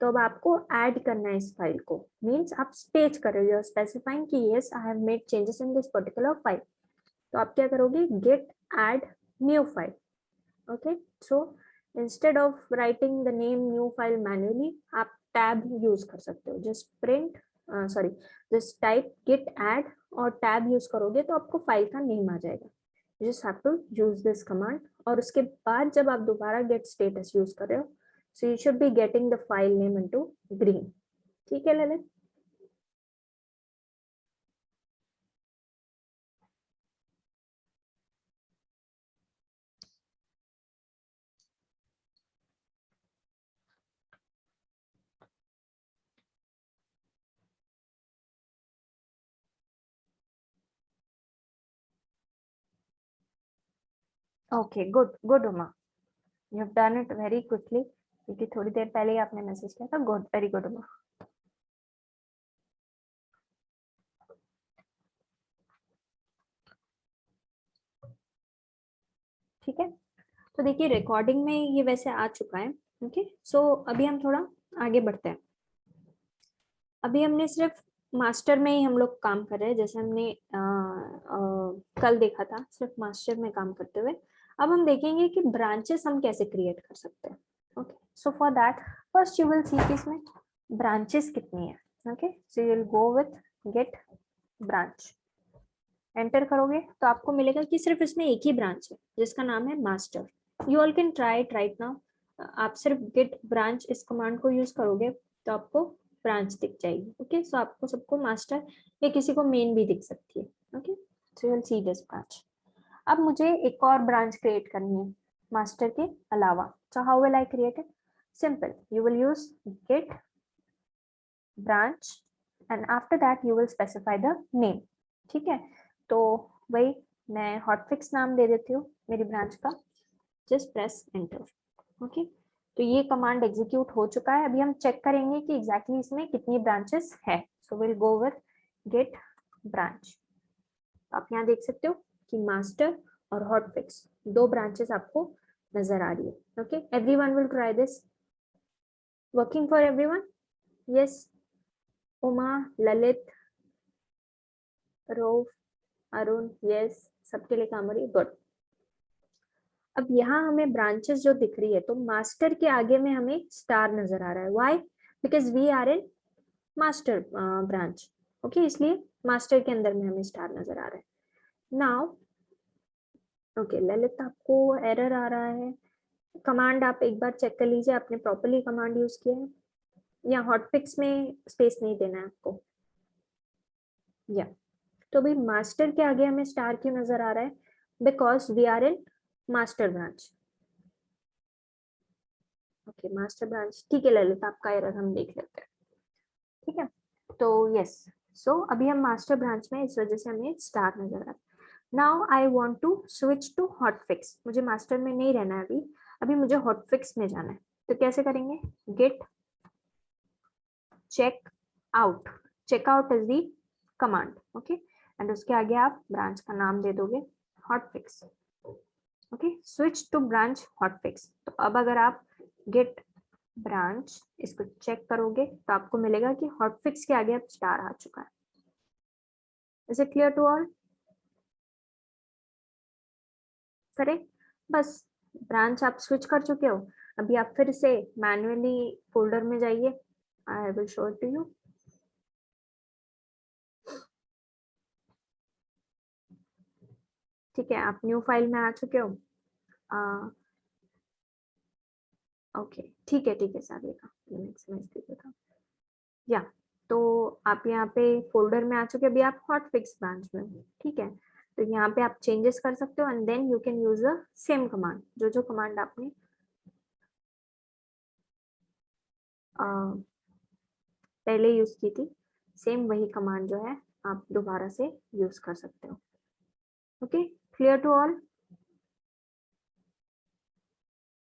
तो अब आपको ऐड करना है इस फाइल को, मींस आप स्टेज कर रहे हो, यू आर स्पेसिफाइंग कि yes I have made changes in this particular file. तो आप क्या करोगे, git add new file. Okay, so instead of writing the name new file manually, आप टैब यूज कर सकते हो, just print sorry just type git add और tab use करोगे तो आपको फाइल का नेम आ जाएगा। You just have to use this command, और उसके बाद जब आप दोबारा गेट स्टेटस यूज कर रहे हो, so you should be getting the file name into green. ठीक है Lalit. Okay, good good Uma, you have done it very quickly, क्योंकि थोड़ी देर पहले ही आपने मैसेज किया था। Good, very good Uma. ठीक है, तो देखिए रिकॉर्डिंग में ये वैसे आ चुका है। ओके, सो अभी हम थोड़ा आगे बढ़ते हैं। अभी हमने सिर्फ मास्टर में ही हम लोग काम कर रहे हैं, जैसे हमने कल देखा था, सिर्फ मास्टर में काम करते हुए। अब हम देखेंगे कि ब्रांचेस हम कैसे क्रिएट कर सकते हैं। Okay, so for that first you will see कि इसमें ब्रांचेस कितनी है। Okay, so you will go with git branch, enter करोगे तो आपको मिलेगा कि सिर्फ इसमें एक ही ब्रांच है जिसका नाम है master. You all can try it right now. आप सिर्फ गेट ब्रांच इस कमांड को यूज करोगे तो आपको ब्रांच दिख जाएगी। ओके, सो आपको सबको मास्टर या किसी को मेन भी दिख सकती है। Okay, so you will see this branch. अब मुझे एक और ब्रांच क्रिएट करनी है मास्टर के अलावा। So how will I create it? Simple, you will use git branch and after that you will specify the name. ठीक है, तो वही मैं हॉटफिक्स नाम दे देती हूँ मेरी ब्रांच का। Just press enter. ओके, तो ये कमांड एग्जीक्यूट हो चुका है। अभी हम चेक करेंगे कि एग्जैक्टली इसमें कितनी ब्रांचेस है। So will go with git branch. आप यहाँ देख सकते हो कि मास्टर और हॉटफिक्स दो ब्रांचेस आपको नजर आ रही है। Okay, everyone will try this. Working for everyone? Yes, Uma, Lalit, row, Arun, yes, सबके लिए काम हो रही है। गुड। अब यहाँ हमें ब्रांचेस जो दिख रही है, तो मास्टर के आगे में हमें स्टार नजर आ रहा है। Why? Because we are in master branch. Okay, इसलिए मास्टर के अंदर में हमें स्टार नजर आ रहा है। नाउ ओके, ललित आपको एरर आ रहा है। कमांड आप एक बार चेक कर लीजिए, आपने प्रॉपरली कमांड यूज किया है या हॉटफिक्स में स्पेस नहीं देना है आपको। या तो भाई मास्टर के आगे हमें स्टार क्यों नजर आ रहा है? Because we are in master branch. Okay, master branch. ठीक है ललित, आपका एरर हम देख लेते हैं। ठीक है, तो यस, सो अभी हम मास्टर ब्रांच में, इस वजह से हमें स्टार नजर आ रहा है। Now I want to switch to hotfix. मुझे मास्टर में नहीं रहना है अभी, अभी मुझे हॉटफिक्स में जाना है। तो कैसे करेंगे? Git check out. Check out is the command. Okay, and उसके आगे आप ब्रांच का नाम दे दोगे hotfix. Okay, switch to branch hotfix. तो अब अगर आप गेट ब्रांच इसको चेक करोगे तो आपको मिलेगा कि हॉटफिक्स के आगे अब स्टार आ चुका है। Is it clear to all? Correct, बस ब्रांच आप स्विच कर चुके हो। अभी आप फिर से मैन्युअली फोल्डर में जाइए। I will show it to you. ठीक है, आप न्यू फाइल में आ चुके हो। ओके, ठीक है सारिका, या तो आप यहाँ पे फोल्डर में आ चुके, अभी आप हॉटफिक्स ब्रांच में हो। ठीक है, तो यहाँ पे आप चेंजेस कर सकते हो and then you can use the same command. जो जो कमांड आपने पहले यूज की थी, सेम वही कमांड जो है आप दोबारा से यूज कर सकते हो। Okay, clear to all?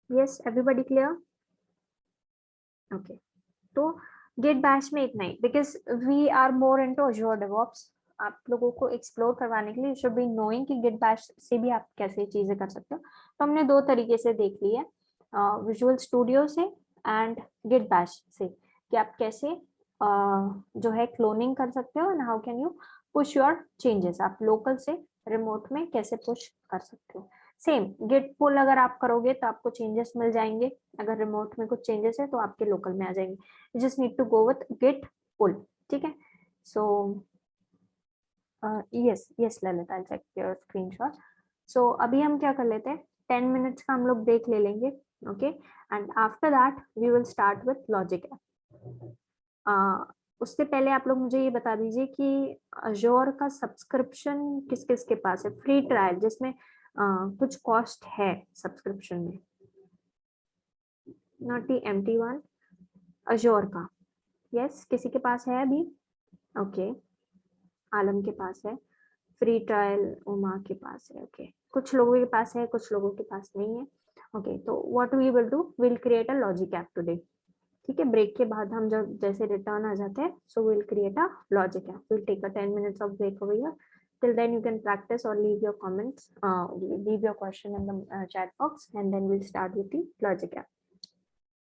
Yes, everybody clear? Okay, तो गेट बैश में इतना ही, because we are more into Azure DevOps. आप लोगों को एक्सप्लोर करवाने के लिए शुड बी नोइंग कि गेट बैश से भी आप कैसे चीजें कर सकते हो। तो हमने दो तरीके से देख ली है, विजुअल स्टूडियो से एंड गेट बैश से, कि आप कैसे जो है क्लोनिंग कर सकते हो and how can you push your changes. आप लोकल से रिमोट में कैसे पुश कर सकते हो। सेम गिट पुल अगर आप करोगे तो आपको चेंजेस मिल जाएंगे। अगर रिमोट में कुछ चेंजेस है तो आपके लोकल में आ जाएंगे। You just need to go with git pull. ठीक है, so yes yes Lalit, I check your screenshot. So अभी हम क्या कर लेते हैं, 10 मिनट्स का हम लोग देख ले लेंगे। Okay, and after that we will start with logic app. उससे पहले आप लोग मुझे ये बता दीजिए कि अजोर का सब्सक्रिप्शन किस किस के पास है, फ्री ट्रायल जिसमें कुछ कॉस्ट है सब्सक्रिप्शन में, नॉट दी एम्प्टी वन, अजोर का। यस, किसी के पास है अभी? ओके, आलम के पास है। फ्री ट्रायल उमा के पास है, ओके कुछ लोगों के पास है, कुछ लोगों के पास नहीं है। ओके तो what we will do, will create a logic app today. ठीक है, ब्रेक के बाद हम जब जैसे रिटर्न आ जाते हैं, so will create a logic app, will take a 10 minutes of break over here. Till then you can practice or leave your comments, leave your question in the chat box, and then we'll start with the logic app.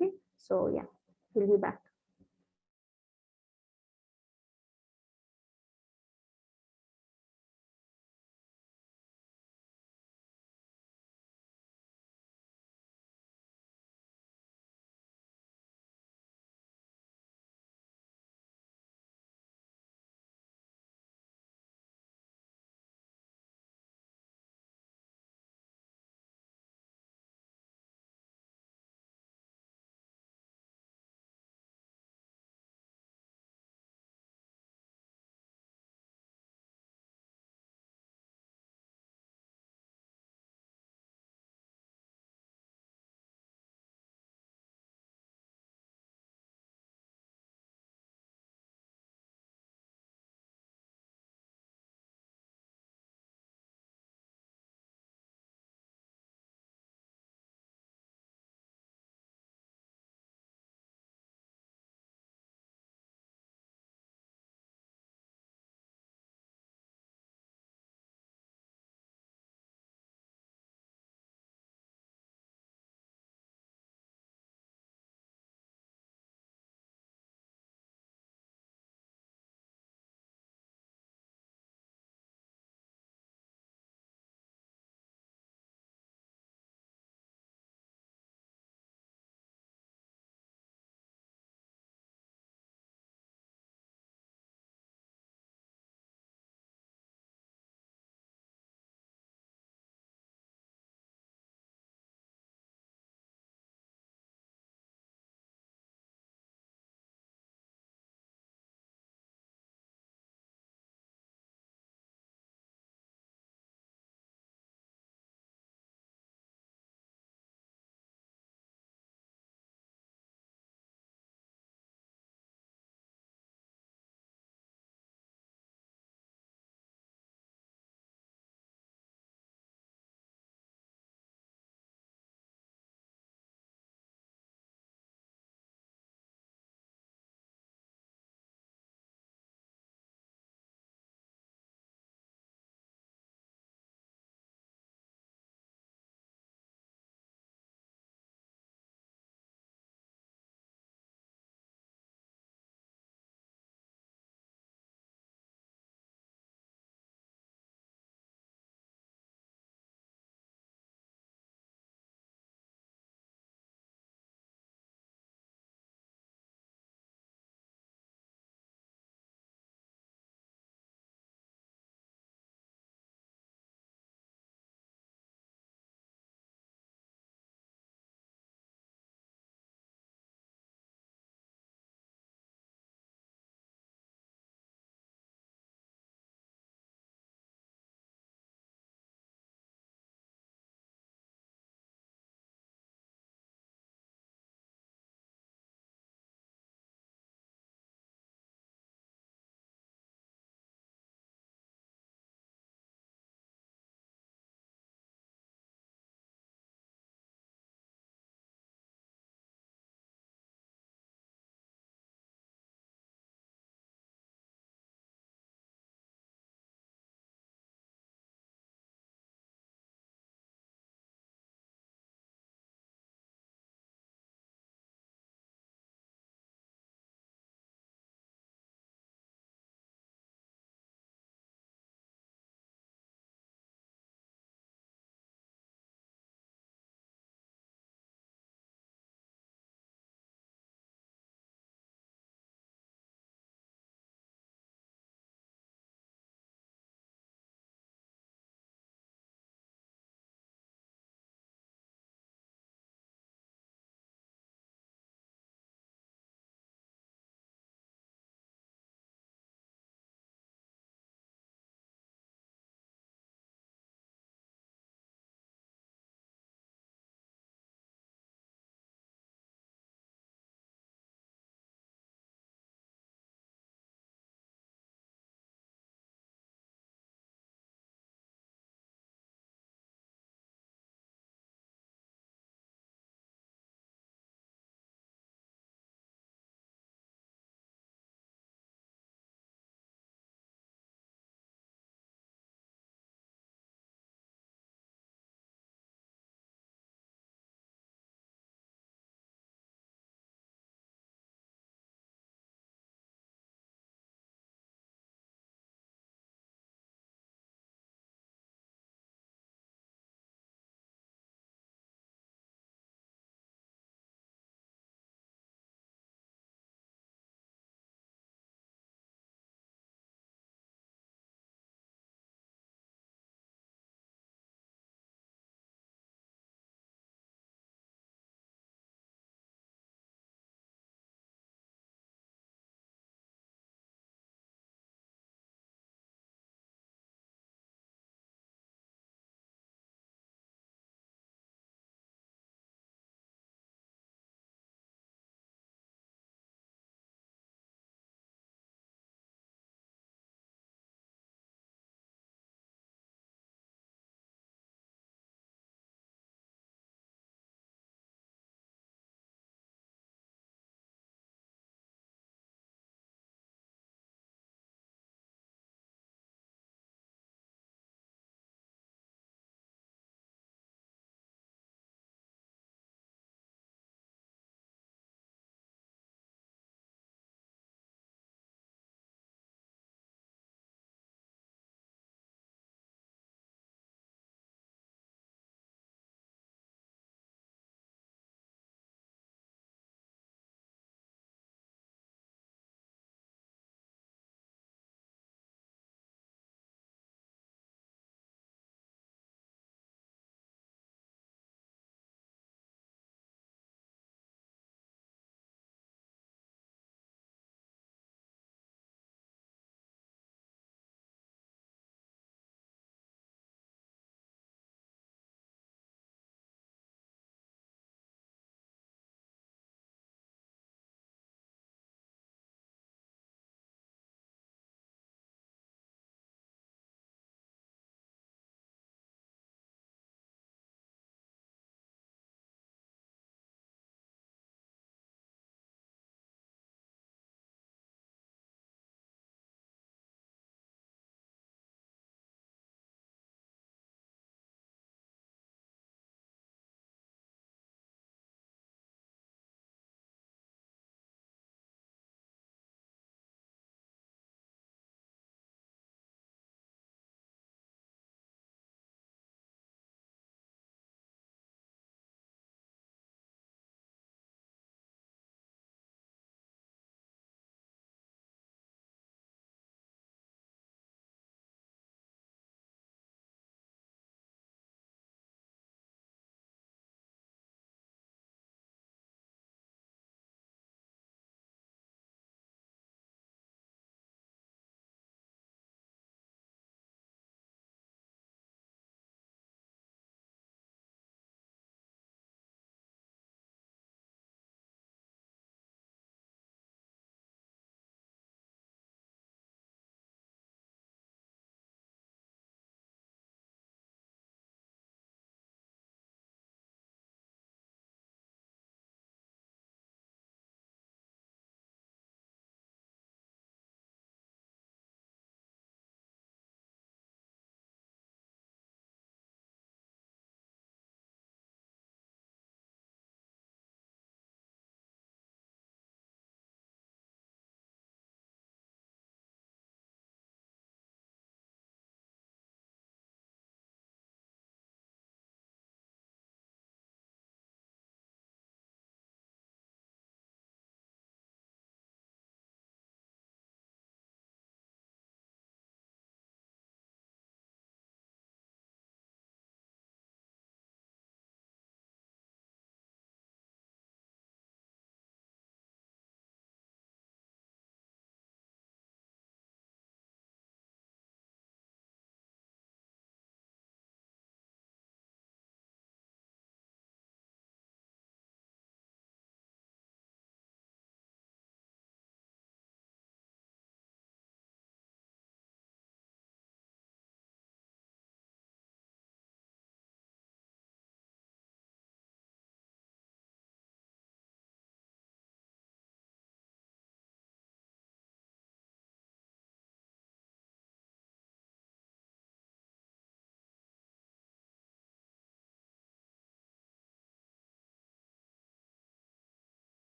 Okay, so yeah, we'll be back.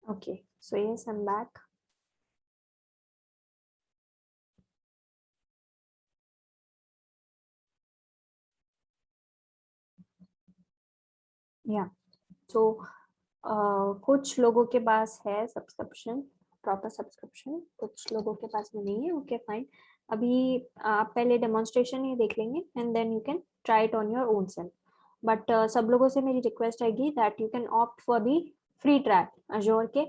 Okay, so yes, I'm back. Yeah, so कुछ लोगों के पास है subscription, proper subscription, कुछ लोगों के पास में नहीं है. Okay fine. अभी आप पहले डेमोन्स्ट्रेशन ही देख लेंगे and then you can try it on your own self. But सब लोगों से मेरी रिक्वेस्ट रहेगी that you can opt for the free trial. Azure के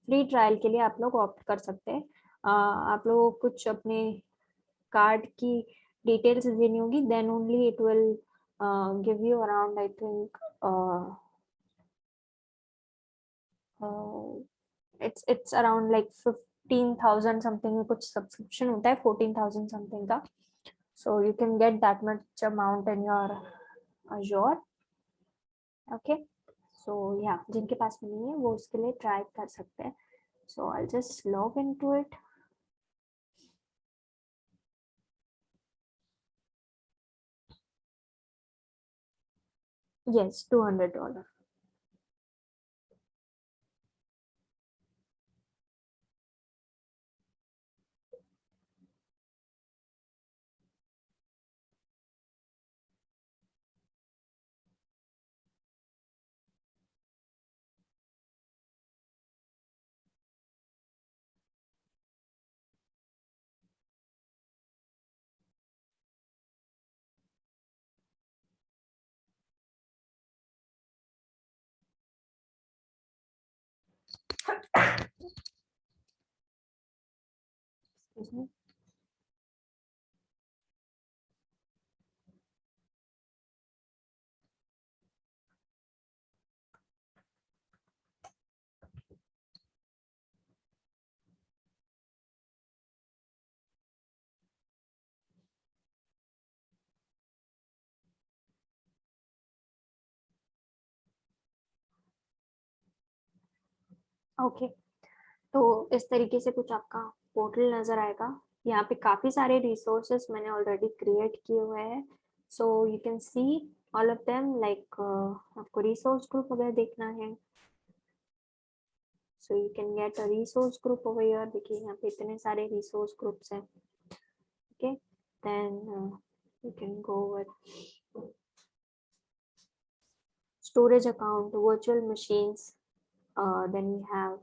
फ्री ट्रायल के लिए आप लोग ऑप्ट कर सकते हैं. आप लोगों को कुछ अपने कार्ड की डिटेल्स देनी होगी, then only it will give you around I think it's around like 15,000 something कुछ सब्सक्रिप्शन होता है 14,000 something का. So you can get that much amount in your Azure. Okay, so yeah, जिनके पास में नहीं है वो उसके लिए ट्राई कर सकते हैं. So I'll just log into it. Yes, $200. Excuse me. Okay, तो इस तरीके से कुछ आपका पोर्टल नजर आएगा. यहाँ पे काफी सारे रिसोर्सेस मैंने ऑलरेडी क्रिएट किए हुए हैं. So you can see all of them. Like आपको रिसोर्स ग्रुप अगर देखना है, so you can get a resource group over here. देखिए यहाँ पे इतने सारे रिसोर्स ग्रुप्स हैं. Okay, then you can go with storage account, virtual machines, then we have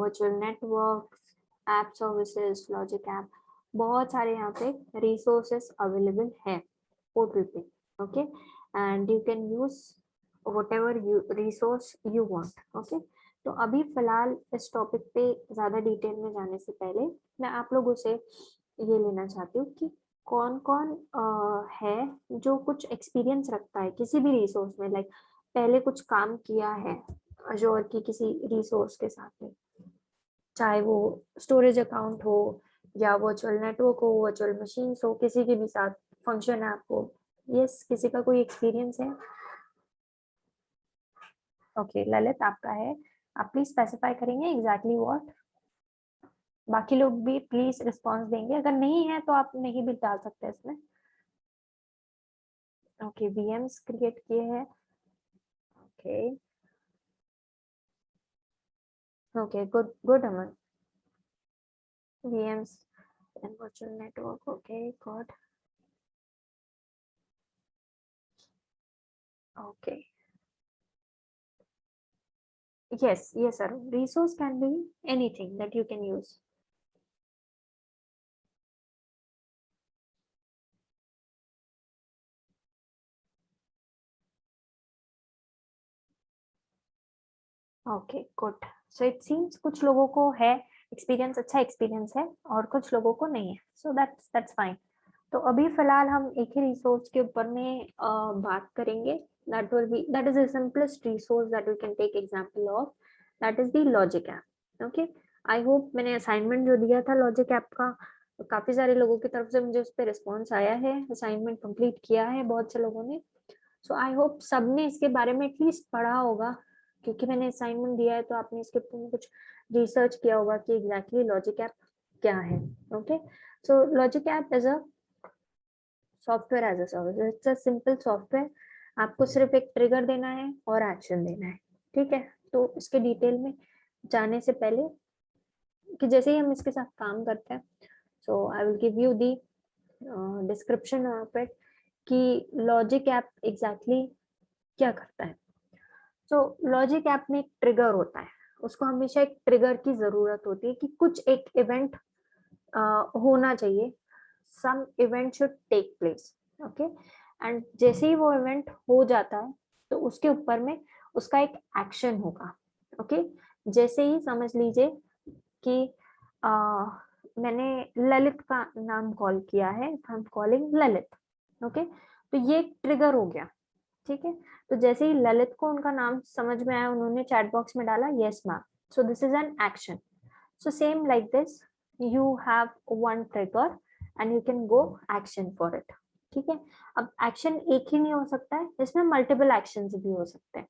virtual networks, app services, logic app. बहुत सारे यहाँ पे resources available है पोर्टल पे. Okay, and you can use whatever you resource you want. Okay, तो अभी फिलहाल इस टॉपिक पे ज्यादा डिटेल में जाने से पहले मैं आप लोगों से ये लेना चाहती हूँ कि कौन कौन है जो कुछ एक्सपीरियंस रखता है किसी भी रिसोर्स में, लाइक पहले कुछ काम किया है अजोर की किसी रिसोर्स के साथ में, चाहे वो स्टोरेज अकाउंट हो या वर्चुअल नेटवर्क हो, वर्चुअल मशीन हो, किसी के भी साथ फंक्शन ऐप हो. यस, किसी का कोई एक्सपीरियंस है? ओके, ललित आपका है. आप प्लीज स्पेसिफाई करेंगे एग्जैक्टली व्हाट. बाकी लोग भी प्लीज रिस्पॉन्स देंगे. अगर नहीं है तो आप नहीं भी डाल सकते इसमें. ओके, वीएम्स क्रिएट किए हैं. Okay okay, good good Aman. VMs and virtual network. Okay, good. Okay. Yes, yes, sir. Resource can be anything that you can use. Okay, good. So it seems कुछ लोगों को है experience, अच्छा experience है, और कुछ लोगों को नहीं है. So that's fine. तो अभी फिलहाल हम एक ही रिसोर्स के ऊपर में बात करेंगे. That is the simplest resource that we can take example of. That is the Logic app. Okay. I hope मैंने असाइनमेंट जो दिया था लॉजिक ऐप का, काफी सारे लोगों की तरफ से मुझे उस पर रिस्पॉन्स आया है. असाइनमेंट कंप्लीट किया है बहुत से लोगों ने. सो आई होप सबने इसके बारे में एटलीस्ट पढ़ा होगा, क्योंकि मैंने असाइनमेंट दिया है तो आपने इसके ऊपर में कुछ रिसर्च किया होगा कि एग्जैक्टली लॉजिक ऐप क्या है. Okay, so logic app is a software as a service. It's a simple software. आपको सिर्फ एक ट्रिगर देना है और एक्शन देना है. ठीक है, तो इसके डिटेल में जाने से पहले कि जैसे ही हम इसके साथ काम करते हैं, so I will give you the description of it कि लॉजिक ऐप एग्जैक्टली क्या करता है। सो लॉजिक ऐप में एक ट्रिगर होता है, उसको हमेशा एक ट्रिगर की जरूरत होती है कि कुछ एक इवेंट होना चाहिए, some event should take place, okay. And जैसे ही वो इवेंट हो जाता है तो उसके ऊपर में उसका एक एक्शन होगा, ओके। जैसे ही समझ लीजिए कि मैंने ललित का नाम कॉल किया है, I am calling Lalit, okay. तो ये ट्रिगर हो गया, ठीक है। तो जैसे ही ललित को उनका नाम समझ में आया, उन्होंने चैट बॉक्स में डाला yes ma'am, so this is an action. So same like this, you have one trigger and you can go action for it, ठीक है। अब एक्शन एक ही नहीं हो सकता है, इसमें मल्टीपल एक्शन भी हो सकते हैं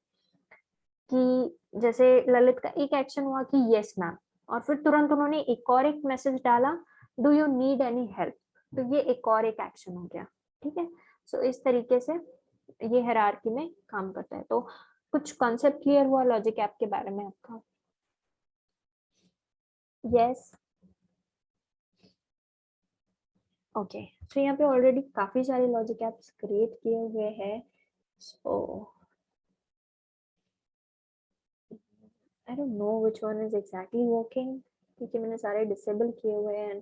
कि जैसे ललित का एक एक्शन हुआ कि यस मैम, और फिर तुरंत उन्होंने एक मैसेज डाला, do you need any help, तो ये एक एक्शन हो गया, ठीक है। सो इस तरीके से ये हायरार्की में काम करता है। तो कुछ कॉन्सेप्ट क्लियर हुआ लॉजिक ऐप के बारे में आपका? Yes, okay. तो यहाँ पे ऑलरेडी काफी सारे लॉजिक एप्स क्रिएट किए हुए हैं, so I don't know which one is exactly working, क्योंकि मैंने सारे डिसेबल किए हुए हैं,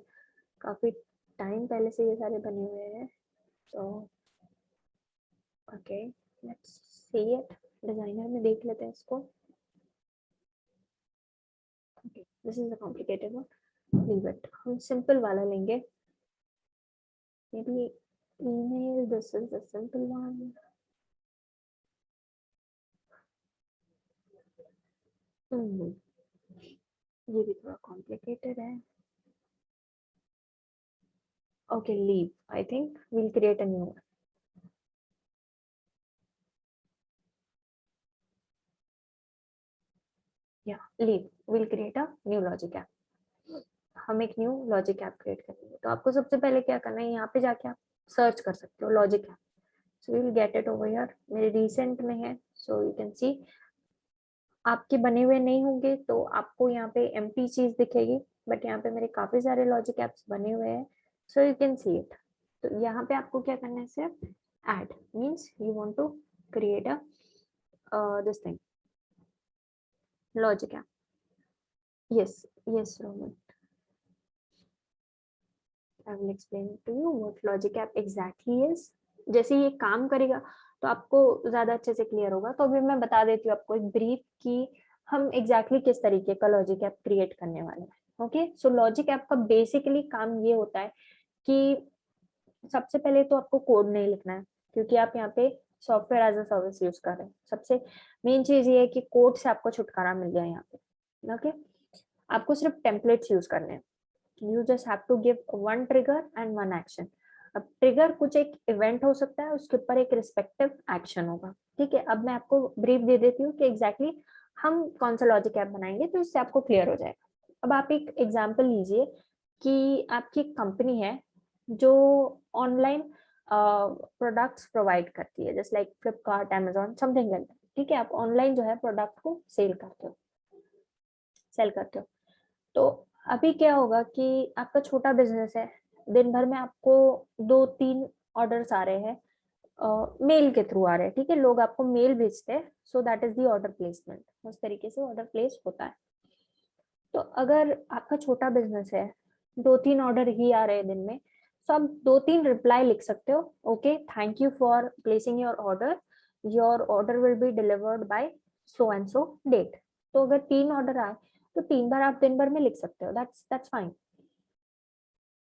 काफी टाइम पहले से ये सारे बने हुए हैं। So okay, let's see it. Designer में देख लेते हैं इसको। Okay, this is a complicated one, leave it, हम सिंपल वाला लेंगे। maybe email, this is a simple one. ये भी थोड़ा कॉम्प्लिकेटेड है। Okay, leave. I think we'll create a new one. Yeah, leave. We'll create a new logic app. हम एक new logic app create करेंगे। तो आपको सबसे पहले क्या करना है, यहाँ पे जाके आप सर्च कर सकते हो logic app. So you will get it over here, मेरे रिसेंट में है, सो यू कैन सी। आपके बने हुए नहीं होंगे तो आपको यहाँ पे एम्प्टी चीज दिखेगी, बट यहाँ पे मेरे काफी सारे लॉजिक एप्स बने हुए हैं, so you can see it. तो यहाँ पे आपको क्या करना है, सिर्फ add means you want to create a this thing logic app. Yes, yes Roman, I will explain to you what logic app exactly is. जैसे ये काम करेगा तो आपको ज्यादा अच्छे से क्लियर होगा। तो अभी मैं बता देती हूँ आपको एक ब्रीफ कि हम एग्जैक्टली किस तरीके का लॉजिक ऐप क्रिएट करने वाले हैं। ओके, सो लॉजिक ऐप का बेसिकली काम ये होता है कि सबसे पहले तो आपको कोड नहीं लिखना है, क्योंकि आप यहाँ पे software as a service use कर रहे हैं। सबसे मेन चीज ये है कि कोड से आपको छुटकारा मिल जाए यहाँ पे। ओके, आपको सिर्फ टेम्पलेट्स यूज करने हैं। You just have to give one trigger and one action. अब ट्रिगर कुछ एक इवेंट हो सकता है, उसके ऊपर एक रिस्पेक्टिव एक्शन होगा, ठीक है। अब मैं आपको ब्रीफ दे देती हूँ कि एग्जैक्टली हम कौन सा लॉजिक ऐप बनाएंगे, तो इससे आपको क्लियर हो जाएगा। अब आप एक एग्जाम्पल लीजिए कि आपकी एक कंपनी है जो ऑनलाइन प्रोडक्ट्स प्रोवाइड करती है, जैसे like Flipkart, Amazon, something like that, ठीक है। आप ऑनलाइन जो है प्रोडक्ट को सेल करते हो। तो अभी क्या होगा कि आपका छोटा बिजनेस है, दिन भर में आपको 2-3 ऑर्डर्स आ रहे हैं, मेल के थ्रू आ रहे हैं, ठीक है। लोग आपको मेल भेजते हैं, so that is the order placement. उस तरीके से ऑर्डर प्लेस होता है। तो अगर आपका छोटा बिजनेस है, 2-3 ऑर्डर ही आ रहे हैं दिन में, तो आप 2-3 रिप्लाई लिख सकते हो। Okay, thank you for placing your order will be delivered by so and so date. तो अगर 3 ऑर्डर आए तो 3 बार आप दिन भर में लिख सकते हो, दैट्स फाइन।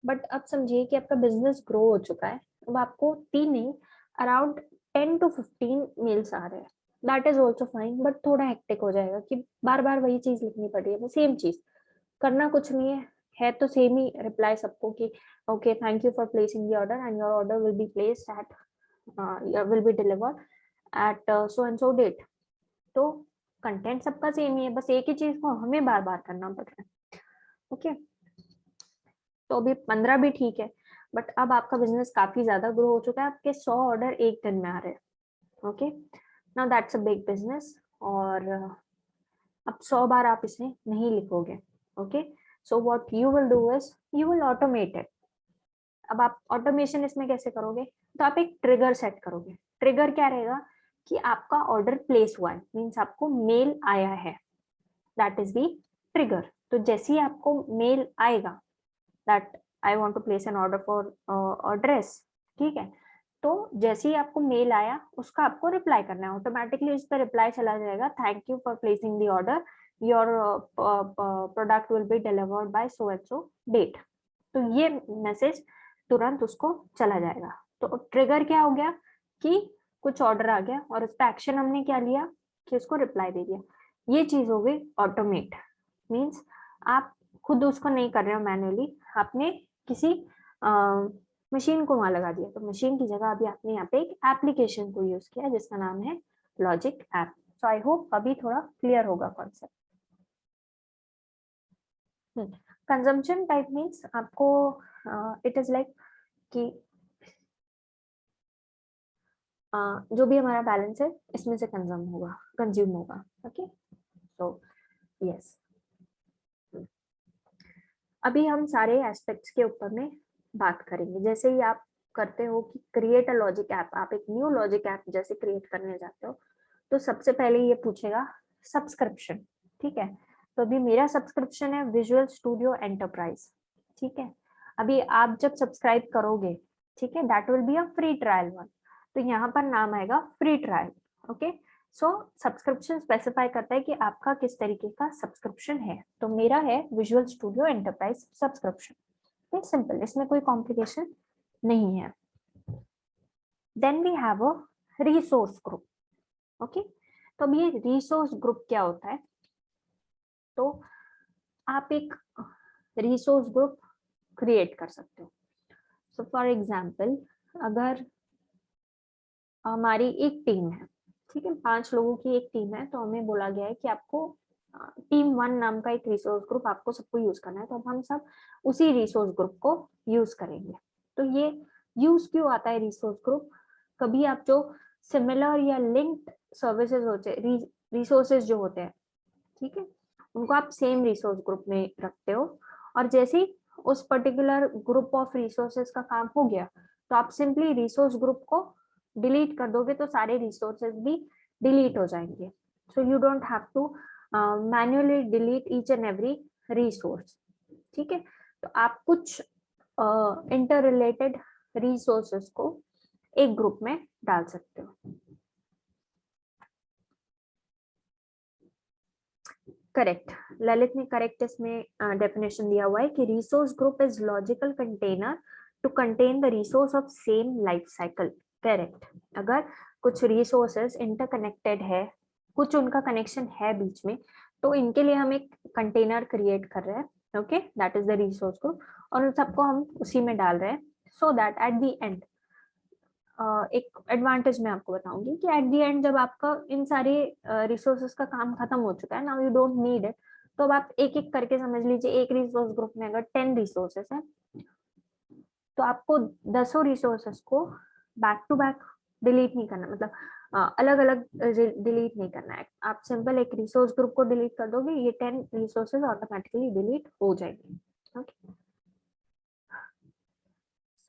बट अब समझिए कि आपका बिजनेस ग्रो हो चुका है, अब आपको 3 नहीं, अराउंड 10 to 15 मेल्स आ रहे हैं। That is also fine, but थोड़ा हेक्टिक हो जाएगा कि बार बार वही चीज लिखनी पड़ रही है, सेम चीज, करना कुछ नहीं है तो सेम ही रिप्लाई सबको कि okay, thank you for placing the order and your order will be placed at will be delivered at so and so date. तो कंटेंट सबका सेम ही है, बस एक ही चीज को हमें बार बार करना पड़ रहा है। ओके, तो अभी 15 भी ठीक है, बट अब आपका बिजनेस काफी ज्यादा ग्रो हो चुका है, आपके 100 ऑर्डर एक दिन में आ रहे हैं। Okay, now that's a big business. और अब 100 बार आप इसे नहीं लिखोगे. Okay, so what you will do is you will automate it. अब आप ऑटोमेशन इसमें कैसे करोगे, तो आप एक ट्रिगर सेट करोगे. ट्रिगर क्या रहेगा कि आपका ऑर्डर प्लेस हुआ है, मीन्स आपको मेल आया है, दैट इज दी ट्रिगर. तो जैसे ही आपको मेल आएगा that I want to place an order for dress, ठीक है, तो जैसे ही आपको मेल आया उसका आपको रिप्लाई करना है. ऑटोमेटिकली उस पर रिप्लाई चला जाएगा, thank you for placing the order, your product will be delivered by so and so date. तो ये मैसेज तुरंत उसको चला जाएगा. तो ट्रिगर क्या हो गया कि कुछ ऑर्डर आ गया और उस पर एक्शन हमने क्या लिया कि उसको रिप्लाई दे दिया. ये चीज हो गई ऑटोमेट. मीन्स आप खुद उसको नहीं कर रहे हो मैन्युअली, आपने किसी मशीन को वहां लगा दिया. तो मशीन की जगह अभी आपने यहाँ पे एक एप्लीकेशन को यूज किया जिसका नाम है logic app. So I hope अभी थोड़ा क्लियर होगा कॉन्सेप्ट. कंजम्पशन टाइप मीन्स आपको इट इज लाइक कि जो भी हमारा बैलेंस है इसमें से कंज्यूम होगा. ओके, सो यस, अभी हम सारे एस्पेक्ट्स के ऊपर में बात करेंगे. जैसे ही आप करते हो कि क्रिएट अ लॉजिक ऐप, आप एक न्यू लॉजिक ऐप जैसे क्रिएट करने जाते हो, तो सबसे पहले ये पूछेगा सब्सक्रिप्शन. ठीक है, तो अभी मेरा सब्सक्रिप्शन है विजुअल स्टूडियो एंटरप्राइज. ठीक है, अभी आप जब सब्सक्राइब करोगे, ठीक है, that will be a free trial one. तो यहाँ पर नाम आएगा फ्री ट्रायल. ओके, सो सब्सक्रिप्शन स्पेसिफाई करता है कि आपका किस तरीके का सब्सक्रिप्शन है. तो मेरा है Visual Studio Enterprise subscription. Simple, इसमें कोई कॉम्प्लिकेशन नहीं है. Then we have a resource group. Okay, तो अब ये रिसोर्स ग्रुप क्या होता है, तो आप एक रिसोर्स ग्रुप क्रिएट कर सकते हो. सो फॉर एग्जांपल, अगर हमारी एक टीम है, ठीक है, 5 लोगों की एक टीम है, तो हमें बोला गया है कि आपको टीम 1 नाम का एक रिसोर्स ग्रुप आपको सबको यूज करना है. तो अब हम सब उसी रिसोर्स ग्रुप को यूज करेंगे. तो ये यूज क्यों आता है रिसोर्स ग्रुप, कभी आप जो सिमिलर या लिंक्ड सर्विसेज होते हैं, रिसोर्सेज जो होते हैं, ठीक है, उनको आप सेम रिसोर्स ग्रुप में रखते हो. और जैसे ही उस पर्टिकुलर ग्रुप ऑफ रिसोर्सेज का काम हो गया, तो आप सिंपली रिसोर्स ग्रुप को डिलीट कर दोगे, तो सारे रिसोर्सेज भी डिलीट हो जाएंगे. So you don't have to manually delete each and every resource. ठीक है, तो आप कुछ इंटर रिलेटेड रिसोर्सेज को एक ग्रुप में डाल सकते हो. करेक्ट, ललित ने करेक्ट इसमें डेफिनेशन दिया हुआ है कि resource group is logical container to contain the resource of same life cycle. Correct, अगर कुछ रिसोर्सेज इंटरकनेक्टेड है, कुछ उनका कनेक्शन है बीच में, तो इनके लिए हम एक कंटेनर क्रिएट कर रहे हैं. Okay, that is the resource group, और उन सबको हम उसी में डाल रहे हैं. So that at the end, एक एडवांटेज मैं आपको बताऊंगी कि एट द एंड जब आपका इन सारे रिसोर्सेज का काम खत्म हो चुका है, now you don't need it, तो अब आप एक एक करके समझ लीजिए, एक रिसोर्स ग्रुप में अगर 10 रिसोर्सेस है, तो आपको 10 रिसोर्सेस को बैक टू बैक डिलीट नहीं करना, मतलब अलग अलग डिलीट नहीं करना है. आप सिंपल एक रिसोर्स ग्रुप को डिलीट कर दोगे, ये 10 रिसोर्सेज ऑटोमेटिकली डिलीट हो जाएंगे. ओके,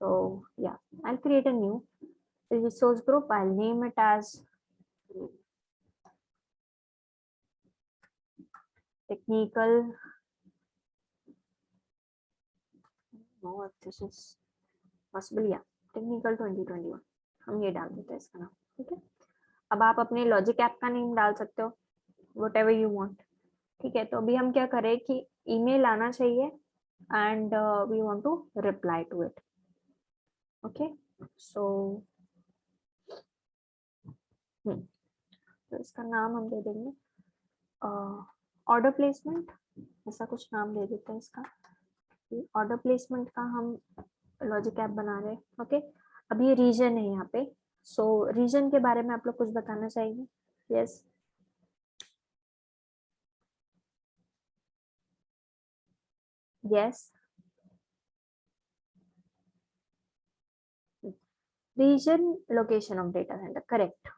सो या I create a new resource group. I'll name it as technical. No, if this is possible, yeah, technical 2021. हम ये डाल देते हैं इसका नाम. ठीक है, अब आप अपने लॉजिक ऐप का नेम डाल सकते हो, whatever you want. ठीक है, तो अभी हम क्या करें कि ईमेल आना चाहिए and we want to reply to it. Okay, so तो इसका नाम हम दे देंगे ऑर्डर प्लेसमेंट, ऐसा कुछ नाम दे देते हैं इसका. ऑर्डर प्लेसमेंट का हम लॉजिक ऐप बना रहे हैं. ओके, अब ये रीजन है यहाँ पे. सो रीजन के बारे में आप लोग कुछ बताना चाहेंगे? Yes, yes, region location of data center. Correct,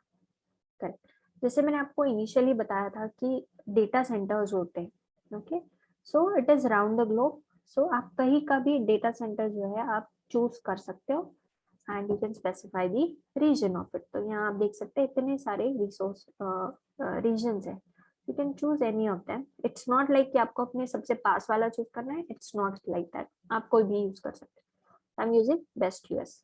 correct. जैसे मैंने आपको इनिशियली बताया था कि डेटा सेंटर्स होते हैं, okay, so it is round the globe. So आप कहीं का भी डेटा सेंटर जो है आप चूज कर सकते हो and you can specify the region of it. तो यहाँ आप देख सकते हैं इतने सारे रिसोर्स रीजन्स है, you can choose any of them. It's not like कि आपको अपने सबसे पास वाला चूज करना है, इट्स नॉट लाइक दैट, आप कोई भी यूज कर सकते हैं। I am using best US,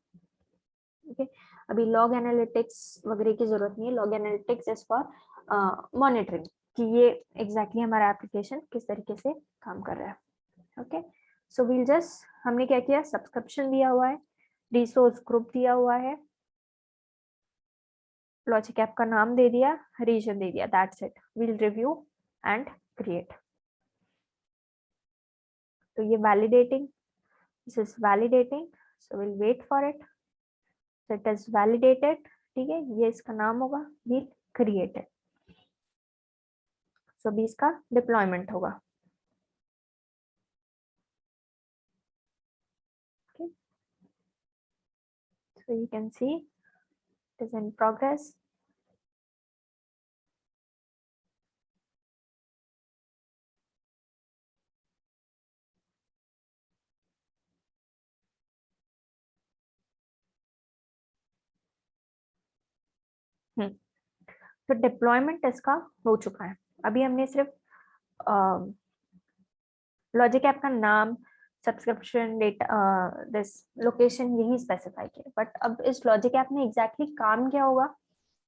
okay. अभी लॉग एनालिटिक्स वगैरह की जरूरत नहीं है, log analytics is for monitoring कि ये एग्जैक्टली हमारा एप्लीकेशन किस तरीके से काम कर रहा है, ओके। सो वील जस्ट, हमने क्या किया, सब्सक्रिप्शन दिया हुआ है, रिसोर्स ग्रुप दिया हुआ है, लॉजिक ऐप का नाम दे दिया, रीजन दे दिया, that's it. We'll review and create. तो ये validating, this is validating, so will wait for it, so it is validated, ठीक है, ये इसका नाम होगा, we'll create it, so भी इसका डिप्लॉयमेंट होगा, okay, so you can see it is in progress। तो डिप्लॉयमेंट इसका हो चुका है। अभी हमने सिर्फ लॉजिक ऐप का नाम, सब्सक्रिप्शन डेटा, दिस लोकेशन यही स्पेसिफाई किया, बट अब इस लॉजिक ऐप में एग्जैक्टली काम क्या होगा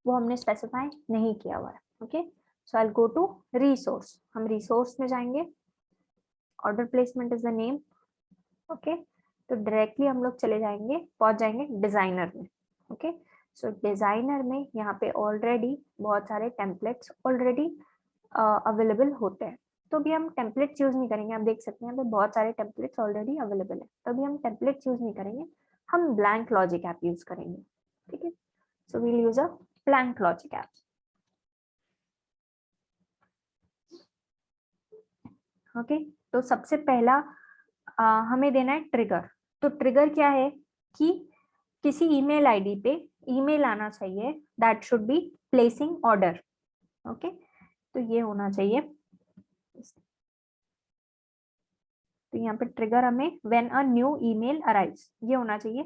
वो हमने स्पेसिफाई नहीं किया हुआ है, okay. So I will go to resource, हम रिसोर्स में जाएंगे, order placement is the name, okay. तो डायरेक्टली हम लोग चले जाएंगे, पहुंच जाएंगे डिजाइनर में, ओके। सो डिजाइनर में यहाँ पे ऑलरेडी बहुत सारे टेम्पलेट्स ऑलरेडी अवेलेबल होते हैं, तो अभी हम टेम्पलेट्स यूज नहीं करेंगे। आप देख सकते हैं यहाँ पे बहुत सारे टेम्पलेट्स ऑलरेडी अवेलेबल है, तो अभी हम टेम्पलेट्स यूज नहीं करेंगे, हम ब्लैंक लॉजिक ऐप यूज करेंगे, ठीक है। So we'll use a blank logic app, okay. तो सबसे पहला हमें देना है ट्रिगर। तो ट्रिगर क्या है कि किसी ईमेल आईडी पे ईमेल आना चाहिए, that should be placing order, okay. तो ये होना चाहिए, तो यहाँ पे ट्रिगर हमें when a new email arrives, ये होना चाहिए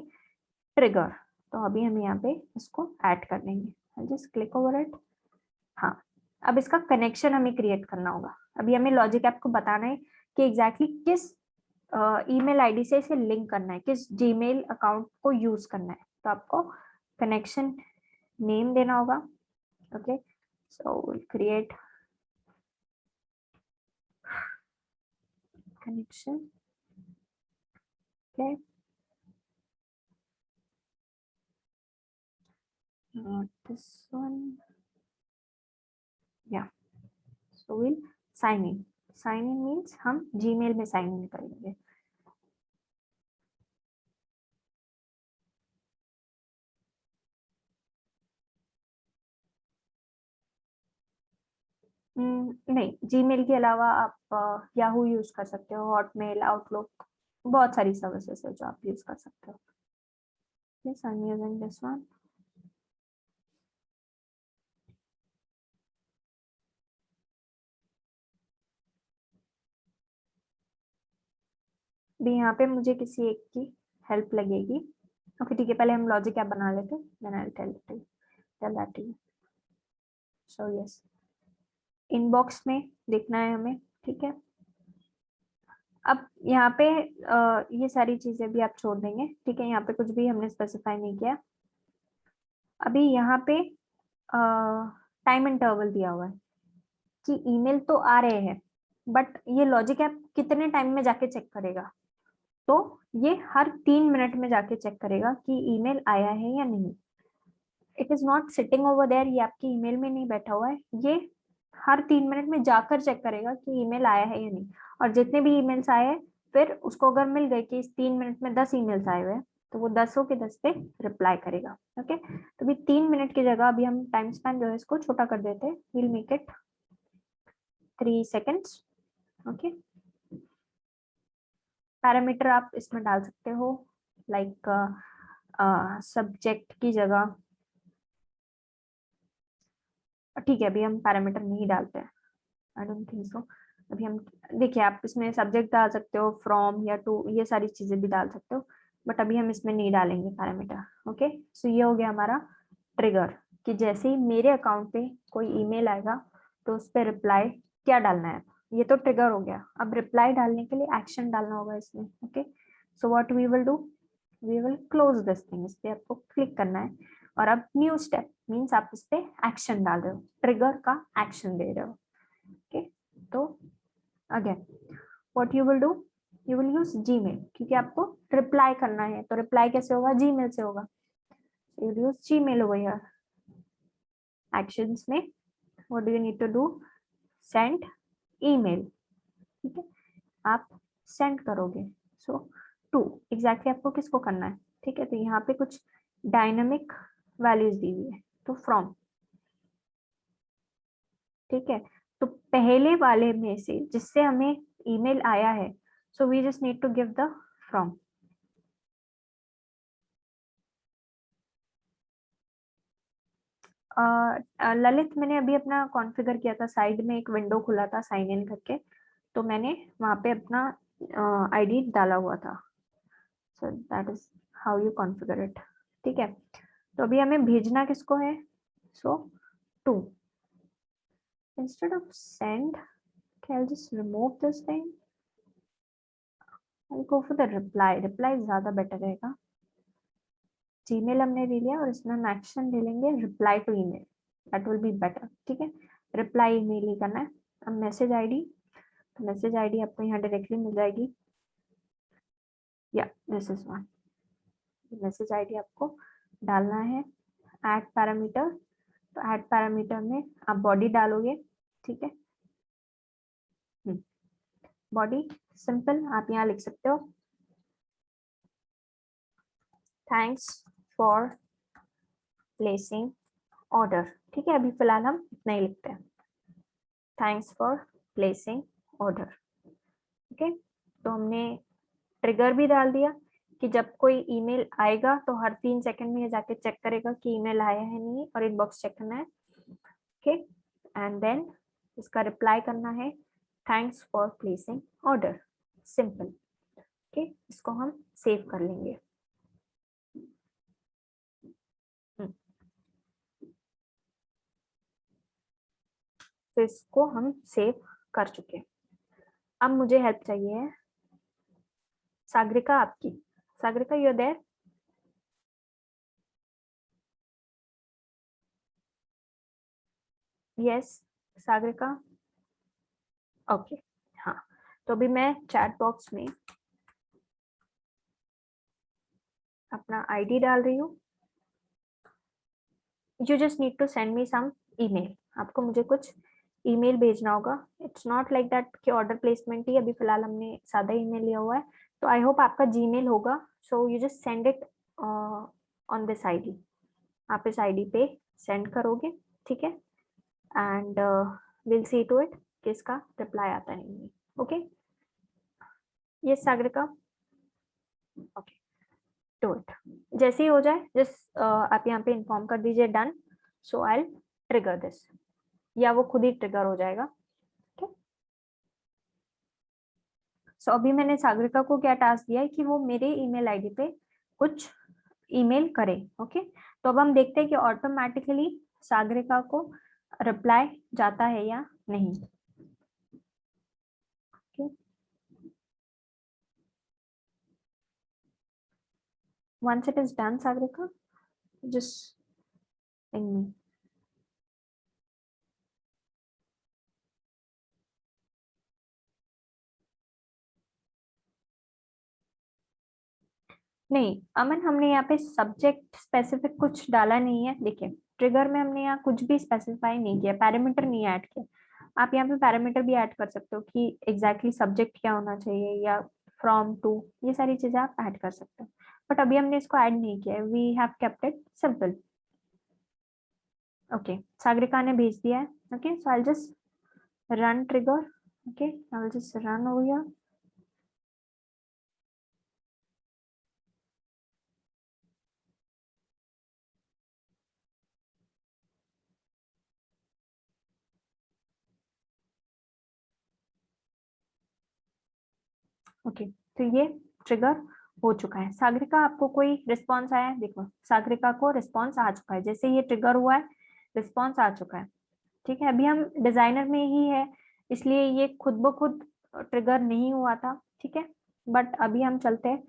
ट्रिगर। तो अभी हम यहाँ पे इसको ऐड कर देंगे, जस्ट क्लिक ओवर इट। हाँ, अब इसका कनेक्शन हमें क्रिएट करना होगा। अभी हमें लॉजिक ऐप को बताना है कि एग्जैक्टली किस ईमेल आईडी से इसे लिंक करना है, किस जीमेल अकाउंट को यूज करना है। तो आपको कनेक्शन नेम देना होगा, okay. So will create connection, okay, this one, yeah, so we'll sign in, sign in means हम जीमेल में साइन इन करेंगे। नहीं, जीमेल के अलावा आप याहू यूज कर सकते हो, हॉटमेल, आउटलुक, बहुत सारी सर्विसेज है जो आप यूज कर सकते हो। yes, I'm using this one। भी यहाँ पे मुझे किसी एक की हेल्प लगेगी, ओके, ठीक है। पहले हम लॉजिक ऐप बना लेते हैं, then I will tell that to you. So yes, inbox में देखना है हमें, ठीक है। अब यहाँ पे ये सारी चीजें भी आप छोड़ देंगे, ठीक है, यहाँ पे कुछ भी हमने स्पेसिफाई नहीं किया। अभी यहाँ पे टाइम इंटरवल दिया हुआ है कि ईमेल तो आ रहे हैं, बट ये लॉजिक ऐप कितने टाइम में जाके चेक करेगा। तो ये हर 3 मिनट में जाके चेक करेगा कि ईमेल आया है या नहीं। It is not sitting over there, ये आपकी ईमेल में नहीं बैठा हुआ है, ये हर 3 मिनट में जाकर चेक करेगा कि ईमेल आया है या नहीं। और जितने भी ईमेल्स आए हैं, फिर उसको अगर मिल गए कि इस 3 मिनट में 10 ईमेल्स आए हुए हैं, तो वो 10 के 10 पे रिप्लाई करेगा, ओके। तो अभी 3 मिनट की जगह अभी हम टाइम स्पैन जो है इसको छोटा कर देते हैं, will make it 3 seconds, okay. Parameter आप इसमें डाल सकते हो, लाइक सब्जेक्ट की जगह ठीक है, अभी हम पैरामीटर नहीं डालते हैं, आई डोंट थिंक सो। अभी हम, देखिए आप इसमें सब्जेक्ट डाल सकते हो, फ्रॉम या टू, ये सारी चीजें भी डाल सकते हो, बट अभी हम इसमें नहीं डालेंगे पैरामीटर। ओके, सो ये हो गया हमारा ट्रिगर, कि जैसे ही मेरे अकाउंट पे कोई ईमेल आएगा तो उस पर रिप्लाई क्या डालना है। ये तो ट्रिगर हो गया, अब रिप्लाई डालने के लिए एक्शन डालना होगा इसमें। Okay, so what we will do, we will close this thing, इस पे आपको क्लिक करना है, और अब न्यू स्टेप मीन्स आप इस पे एक्शन डाल रहे हो, ट्रिगर का एक्शन दे रहे हो। ओके, तो again what you will do, you will use Gmail, क्योंकि आपको रिप्लाई करना है, तो रिप्लाई कैसे होगा, जीमेल से होगा, you will use Gmail over here. Actions में what do you need to do, send email, ठीक है, आप सेंड करोगे। सो टू एग्जैक्टली आपको किसको करना है, ठीक है, तो यहाँ पे कुछ डायनामिक वैल्यूज दी हुई है, तो फ्रॉम, ठीक है, तो पहले वाले में से जिससे हमें ईमेल आया है, so we just need to give the from. Lalit, मैंने अभी अपना कॉन्फ़िगर किया था, साइड में एक विंडो खुला था साइन इन करके, तो मैंने वहां पे अपना आईडी डाला हुआ था, so that is how you configure it, ठीक है। तो अभी हमें भेजना किसको है, सो to, instead of send, okay, I'll just remove this thing, I'll go for the reply ज्यादा बेटर रहेगा। जीमेल हमने ले लिया और इसमें हम एक्शन ले लेंगे reply to email, that will be better, ठीक है, रिप्लाई ईमेल ही करना है। अब मैसेज आईडी, तो मैसेज आईडी आपको यहाँ डायरेक्टली मिल जाएगी, या this is one, message ID आपको डालना है, ऐड पैरामीटर, तो ऐड पैरामीटर में आप बॉडी डालोगे, ठीक है, बॉडी सिंपल आप यहाँ लिख सकते हो, थैंक्स फॉर प्लेसिंग ऑर्डर, ठीक है, अभी फिलहाल हम इतना ही लिखते हैं, thanks for placing order. Okay, तो हमने ट्रिगर भी डाल दिया कि जब कोई ईमेल आएगा तो हर 3 सेकंड में ये जाके चेक करेगा कि ईमेल आया है नहीं, और इनबॉक्स चेक करना है। ओके, एंड देन इसका रिप्लाई करना है, thanks for placing order, simple. Okay, इसको हम सेव कर लेंगे। तो इसको हम सेव कर चुके, अब मुझे हेल्प चाहिए है सागरिका आपकी, Sagarika you are there, yes Sagarika, okay, हाँ, तो अभी मैं चैट बॉक्स में अपना आईडी डाल रही हूँ, you just need to send me some email, आपको मुझे कुछ ईमेल भेजना होगा, इट्स नॉट लाइक दैट कि ऑर्डर प्लेसमेंट ही, अभी फिलहाल हमने सादा ईमेल लिया हुआ है, तो आई होप आपका जीमेल होगा, so you just send it on this ID, आप इस आईडी पे सेंड करोगे, ठीक है, and will see to it कि इसका रिप्लाई आता है नहीं। ओके, ये सागरिका, ओके, डू इट, जैसे ही हो जाए जस्ट आप यहाँ पे इन्फॉर्म कर दीजिए done, so I trigger this, या वो खुद ही ट्रिगर हो जाएगा। ठीक, सो अभी मैंने सागरिका को क्या टास्क दिया है कि वो मेरे ईमेल आईडी पे कुछ ईमेल करे। ओके, तो अब हम देखते हैं कि ऑटोमेटिकली सागरिका को रिप्लाई जाता है या नहीं। okay. Once it is done, Sagrika, just ping me. नहीं अमन, हमने यहाँ पे सब्जेक्ट स्पेसिफिक कुछ डाला नहीं है, देखिए ट्रिगर में हमने यहाँ कुछ भी स्पेसिफाई नहीं किया, पैरामीटर नहीं ऐड किया, आप यहाँ पे पैरामीटर भी ऐड कर सकते हो कि एग्जैक्टली सब्जेक्ट क्या होना चाहिए, या फ्रॉम टू, ये सारी चीजें आप ऐड कर सकते हो, बट अभी हमने इसको ऐड नहीं किया है, we have kept it simple. Okay, Sagarika ने भेज दिया है। Okay, so I just run trigger, okay, I will just run over here. Okay, तो ये ट्रिगर हो चुका है। सागरिका, आपको कोई रिस्पॉन्स आया है? देखो, सागरिका को रिस्पॉन्स आ चुका है, जैसे ये ट्रिगर हुआ है रिस्पॉन्स आ चुका है। ठीक है, अभी हम डिजाइनर में ही है, इसलिए ये खुद ब खुद ट्रिगर नहीं हुआ था। ठीक है, बट अभी हम चलते हैं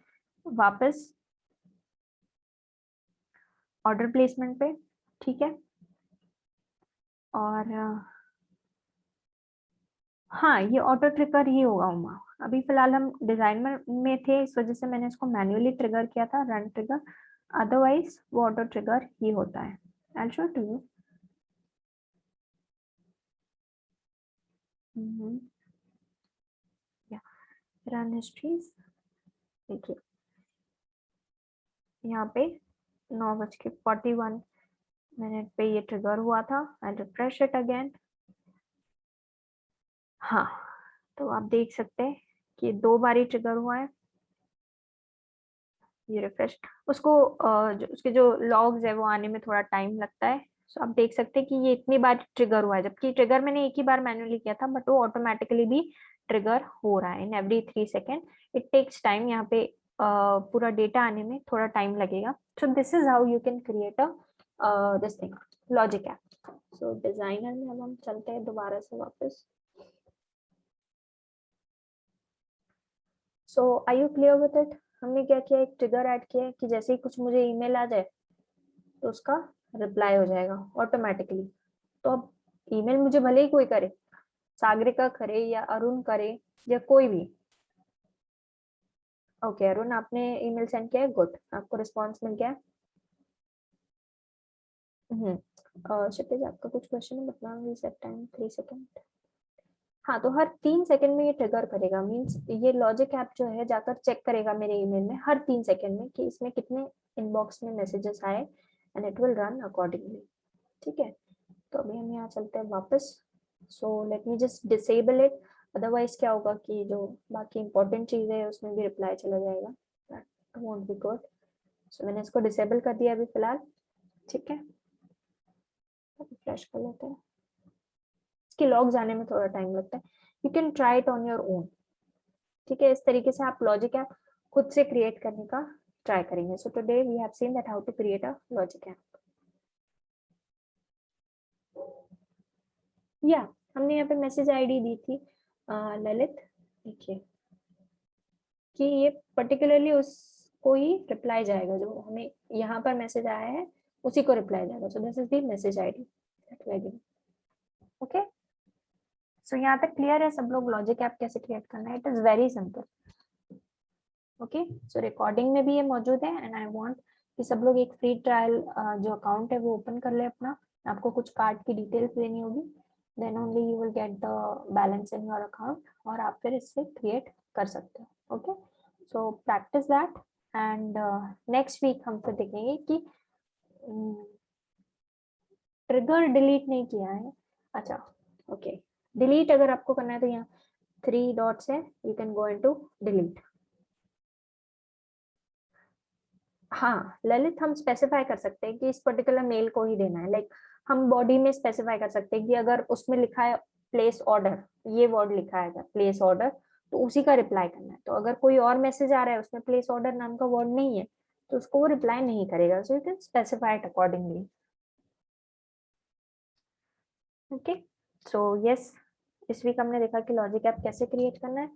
वापस ऑर्डर प्लेसमेंट पे। ठीक है, और हाँ, ये ऑटो ट्रिगर ही होगा उमा। अभी फिलहाल हम डिजाइनर में थे, इस वजह से मैंने इसको मैन्युअली ट्रिगर किया था, रन ट्रिगर। अदरवाइज वो ऑटो ट्रिगर ही होता है। I show to you. Run histories, देखिए यहाँ पे 9:41 पे ये ट्रिगर हुआ था। I refresh it again. हाँ, तो आप देख सकते हैं कि 2 बार ही ट्रिगर हुआ है। ये रिफ्रेश, उसको उसके जो लॉग्स है वो आने में थोड़ा टाइम लगता है। सो आप देख सकते हैं कि ये इतनी बार ट्रिगर हुआ है, जबकि ट्रिगर मैंने एक ही बार मैन्युअली किया था, बट वो ऑटोमेटिकली भी ट्रिगर हो रहा है in every 3 second. It takes time, यहाँ पे पूरा डेटा आने में थोड़ा टाइम लगेगा। So this is how you can create a this thing, logic app. So designer में अब हम चलते हैं दोबारा से वापस। So are you clear with it? हमने क्या किया, एक ट्रिगर ऐड किया है कि जैसे ही कुछ मुझे ईमेल आ जाए तो उसका रिप्लाई हो जाएगा ऑटोमेटिकली। तो अब ईमेल मुझे भले ही कोई करे, सागरिका करे या अरुण करे या कोई भी। ओके अरुण, आपने ईमेल सेंड किया है, गुड, आपको रिस्पांस मिल गया है। क्षितिज, आपका कुछ क्वेश्चन है? बताना, रीसेट टाइम 3 सेकेंड। हाँ, तो हर 3 सेकेंड में ये ट्रिगर करेगा, मीन्स ये लॉजिक ऐप जो है जाकर चेक करेगा मेरे ईमेल में हर 3 सेकेंड में कि इसमें कितने इनबॉक्स में मैसेजेस आए, and it will run accordingly. ठीक है, तो अभी हम यहाँ चलते हैं वापस। So let me just disable it, otherwise क्या होगा कि जो बाकी इंपॉर्टेंट चीज है उसमें भी रिप्लाई चला जाएगा, दैट वोंट बी गुड। सो मैंने इसको डिसेबल कर दिया अभी फिलहाल। ठीक है, रिफ्रेश कर लेते हैं। इसके लॉग्स आने में थोड़ा टाइम लगता है, you can try it on your own. ठीक है, इस तरीके से आप लॉजिक ऐप खुद से क्रिएट करने का ट्राई करेंगे। So today we have seen that how to create a logic app. या हमने यहाँ पे मैसेज आईडी दी थी ललित, देखिए कि ये पर्टिकुलरली उसको ही रिप्लाई जाएगा, जो हमें यहाँ पर मैसेज आया है उसी को रिप्लाई जाएगा। So this is the message ID. Okay, so यहाँ तक क्लियर है सब लोग, लॉजिक ऐप कैसे क्रिएट करना है? It is very simple. Okay, so recording में भी ये मौजूद है, एंड आई वांट कि सब लोग एक फ्री ट्रायल जो अकाउंट है वो ओपन कर ले अपना। आपको कुछ कार्ड की डिटेल्स देनी होगी, then only you will get the balance in your account, और आप फिर इससे क्रिएट कर सकते हो। Okay, so practice that, and next week हम फिर देखेंगे कि ट्रिगर डिलीट नहीं किया है। अच्छा, ओके, डिलीट अगर आपको करना है तो यहाँ 3 डॉट्स है, you can go into delete. हाँ ललित, हम स्पेसिफाई कर सकते हैं कि इस पर्टिकुलर मेल को ही देना है। लाइक हम बॉडी में स्पेसिफाई कर सकते हैं कि अगर उसमें लिखा है प्लेस ऑर्डर, ये वर्ड लिखा है प्लेस ऑर्डर, तो उसी का रिप्लाई करना है। तो अगर कोई और मैसेज आ रहा है उसमें प्लेस ऑर्डर नाम का वर्ड नहीं है, तो उसको वो रिप्लाई नहीं करेगा। सो you can specify it accordingly. Okay, so yes, इस वीक हमने देखा कि लॉजिक ऐप कैसे क्रिएट करना है।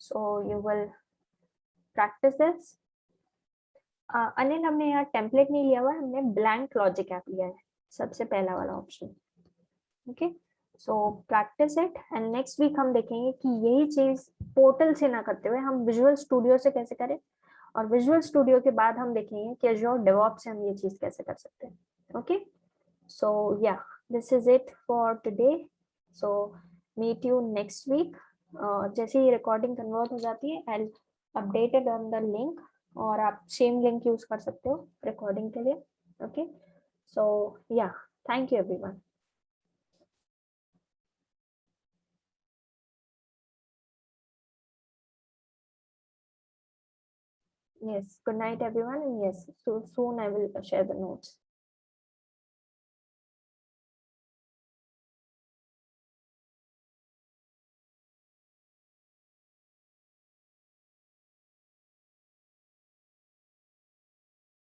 So you will practice this. Anil, हमने यहाँ टेम्पलेट नहीं लिया हुआ है, हमने ब्लैंक लॉजिक ऐप लिया है, सबसे पहला वाला option. Okay, so practice it, and next week हम देखेंगे कि यही चीज पोर्टल से ना करते हुए हम विजुअल स्टूडियो से कैसे करें, और विजुअल स्टूडियो के बाद हम देखेंगे कि अज़ूर डेवऑप्स से हम ये चीज कैसे कर सकते हैं। Okay, so yeah this is it for today. So meet you next week. जैसे ही रिकॉर्डिंग कन्वर्ट हो जाती है, I update it on the link, और आप सेम लिंक यूज कर सकते हो रिकॉर्डिंग के लिए। ओके, सो या, thank you everyone. Yes, good night everyone, and yes, so soon I will share the notes.